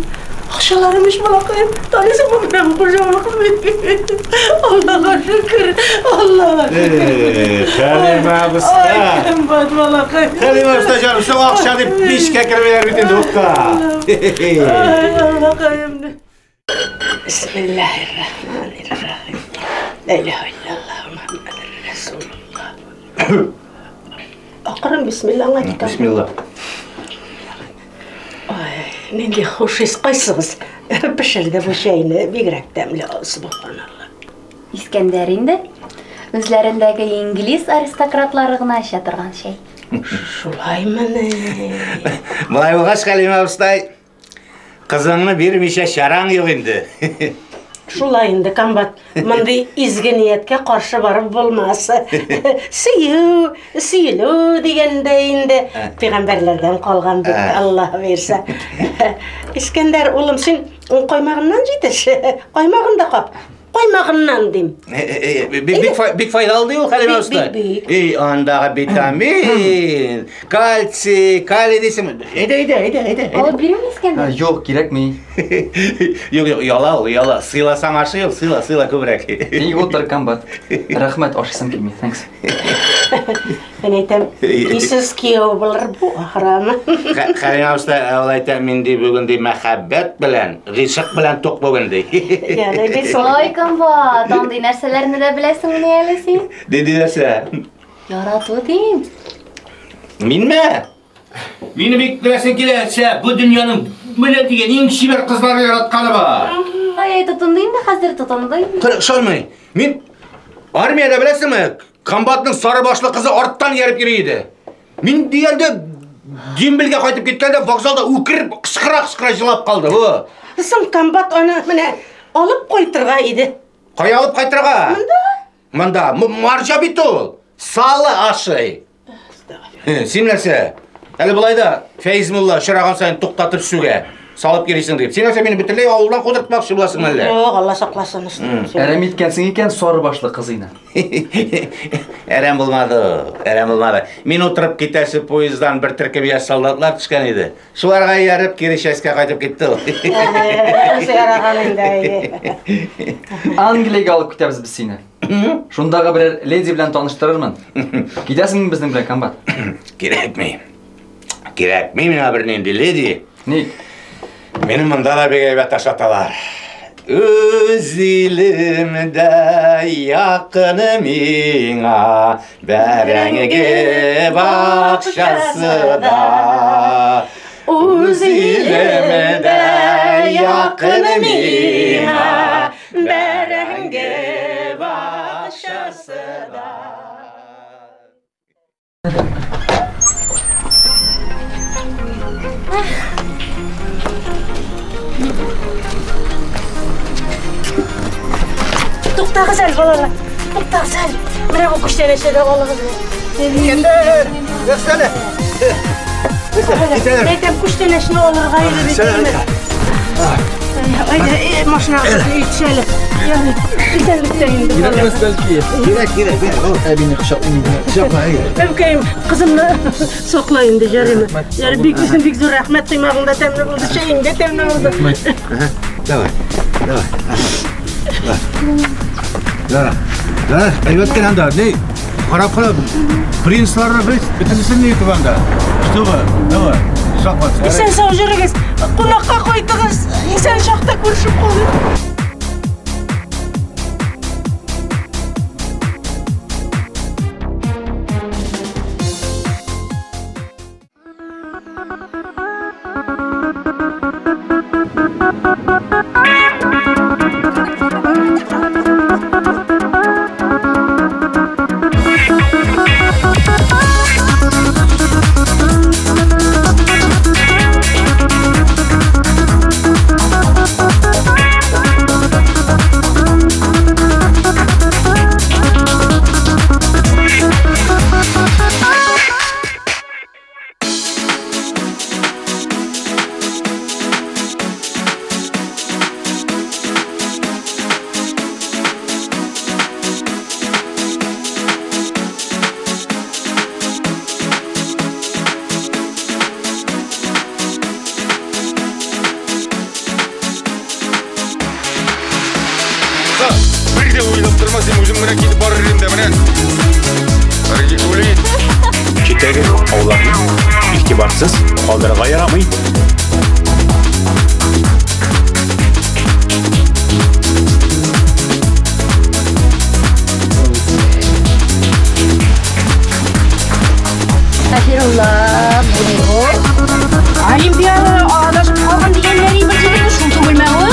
[SPEAKER 9] Akşalarımış balakayım. Tanesi bu benim kurcağımı kılmayayım. Allah'a şükür. Allah'a şükür.
[SPEAKER 3] Kalima Usta.
[SPEAKER 9] Ay kembat balakayım.
[SPEAKER 3] Kalima Usta canım şu akşam piş kekirmeler bütün dokka.
[SPEAKER 9] Ay balakayım. Bismillahirrahmanirrahim. La ilahe illallah Muhammedur Resulullah. Akırın bismillah.
[SPEAKER 3] Bismillah.
[SPEAKER 9] Nende hoş his qaysınız? Pişirdi bu şeyini bigrek demli subhanallah.
[SPEAKER 6] İskender'inde özlerindeki İngiliz aristokratları gına aşa turgan şey.
[SPEAKER 9] Şulaymanı.
[SPEAKER 3] Былай болғаш Қалима Usтай, қызыңны бермейше шараң yok енді.
[SPEAKER 9] Şulayındı kambat. Mındı izgi niyetke karşı varıp bulması. Suyulu degende indi. Peygamberlerden kalgan bir Allah verse. İskender oğlum sen koymağından jetiş. Koymağında kap. Koymağından deyim.
[SPEAKER 3] Big faydalı değil Қалима Usтай. Ondağı vitamin, kalsi, kali deysin. Ede.
[SPEAKER 6] Alıp bilir mi İskender?
[SPEAKER 2] Yok, gerek mi?
[SPEAKER 3] Yok, yala. Sıylasan aşı yok, sıyla köbrek.
[SPEAKER 2] İyi otur kambat. Rahmet aşısam kelmeyi. Thanks.
[SPEAKER 9] Ben aytam, isiz kiyo bulur bu ahramı.
[SPEAKER 3] Қалима Usтай, ol aytam mende бүгінде мәхәббәт белән, гыйшык белән ток бүгінде.
[SPEAKER 9] Yani bir
[SPEAKER 6] Ay kambat, andi nerselerini de bilesin mi neylesin?
[SPEAKER 3] Dedi нәрсе?
[SPEAKER 6] Yaratı deyim.
[SPEAKER 3] Minme? Meni bek bilesin kelerse, bu dünyanın böyle degen en şiber kızları yaratkanı var.
[SPEAKER 6] Ay tutundayım da hazır tutundayım.
[SPEAKER 3] Kırık şalmayın. Min armiyada bilesin mi? Kombatның sarı başlı kızı arttan yerip yürüydü. Min diyelde Дембілге қайтып кеткенде вокзалда өкіріп қышқыра жылап қалды.
[SPEAKER 9] Сың комбат оны міне алып қойтырға еді.
[SPEAKER 3] Қай алып қайтырға? Мында. Маржа бит ол. Салы ашай. Сен нәрсе? Әлі бұлайда Фейзмулла шыраған сайын тоқтатып сүге. Салып керейсің деп. Сен нәрсе мені бітірлей ауылдан қодыртпақшы бұласың әлі?
[SPEAKER 9] Жоқ, Алла сақласын үстін.
[SPEAKER 2] Әрем еткенсің екен соры башлы қызыйна.
[SPEAKER 3] Әрем болмады. Мен отырып кетесі поездан бір тіркебе солдатлар түшкен еді. Шуларға ярып Керешеске қайтып кетті ол.
[SPEAKER 2] Англияға алып кетеміз біз сені. Шундағы бірер леди білән таныштырырмын. Кетесің біздің білән комбат?
[SPEAKER 3] Керекмей мен абірненде леди.
[SPEAKER 2] Не?
[SPEAKER 3] Менің мұнда да бек әйбәт ашаталар. Өз елімді яқыны миңа, бәрәңге бақшасы да. Өз елімді яқыны миңа, бәрәңге бақшасы да.
[SPEAKER 9] To'xta qizal bolalar. To'xta qizal. Mana bu kuchdan ichida olib.
[SPEAKER 4] İskender! Göksene!
[SPEAKER 9] Aytem kuştan eşine olur gayrı bir Haydi maşına yetişelim. Yani güzellikten.
[SPEAKER 2] Giremez belki.
[SPEAKER 11] Gerek.
[SPEAKER 2] Ebini kuşaklayın.
[SPEAKER 9] Mümkün kızımla soklayın da carımı. Yani bir zor rahmet kıymağında temne oldu şeyinde temne oldu.
[SPEAKER 11] Давай. Да, ayvatken anda ne? Qarab prinslarni biz bitirsini yutib anda. Что вы? Давай. Şahmat.
[SPEAKER 9] Sen savcırıgız. Qonaqqa qo'ydingiz. Sen şaxta ko'rishib qoldi.
[SPEAKER 4] Bir de oylap durmasam özüm mene ketip barır edim de menen. Hareket olayın.
[SPEAKER 12] Ketegi avlarni ihtibarsız qoldirg'a yaramaydi.
[SPEAKER 10] Astaghfirullah, bu ne bu? Olimpiada adashib qolgan deganlaring bir joyda shuni tug'ilmagu?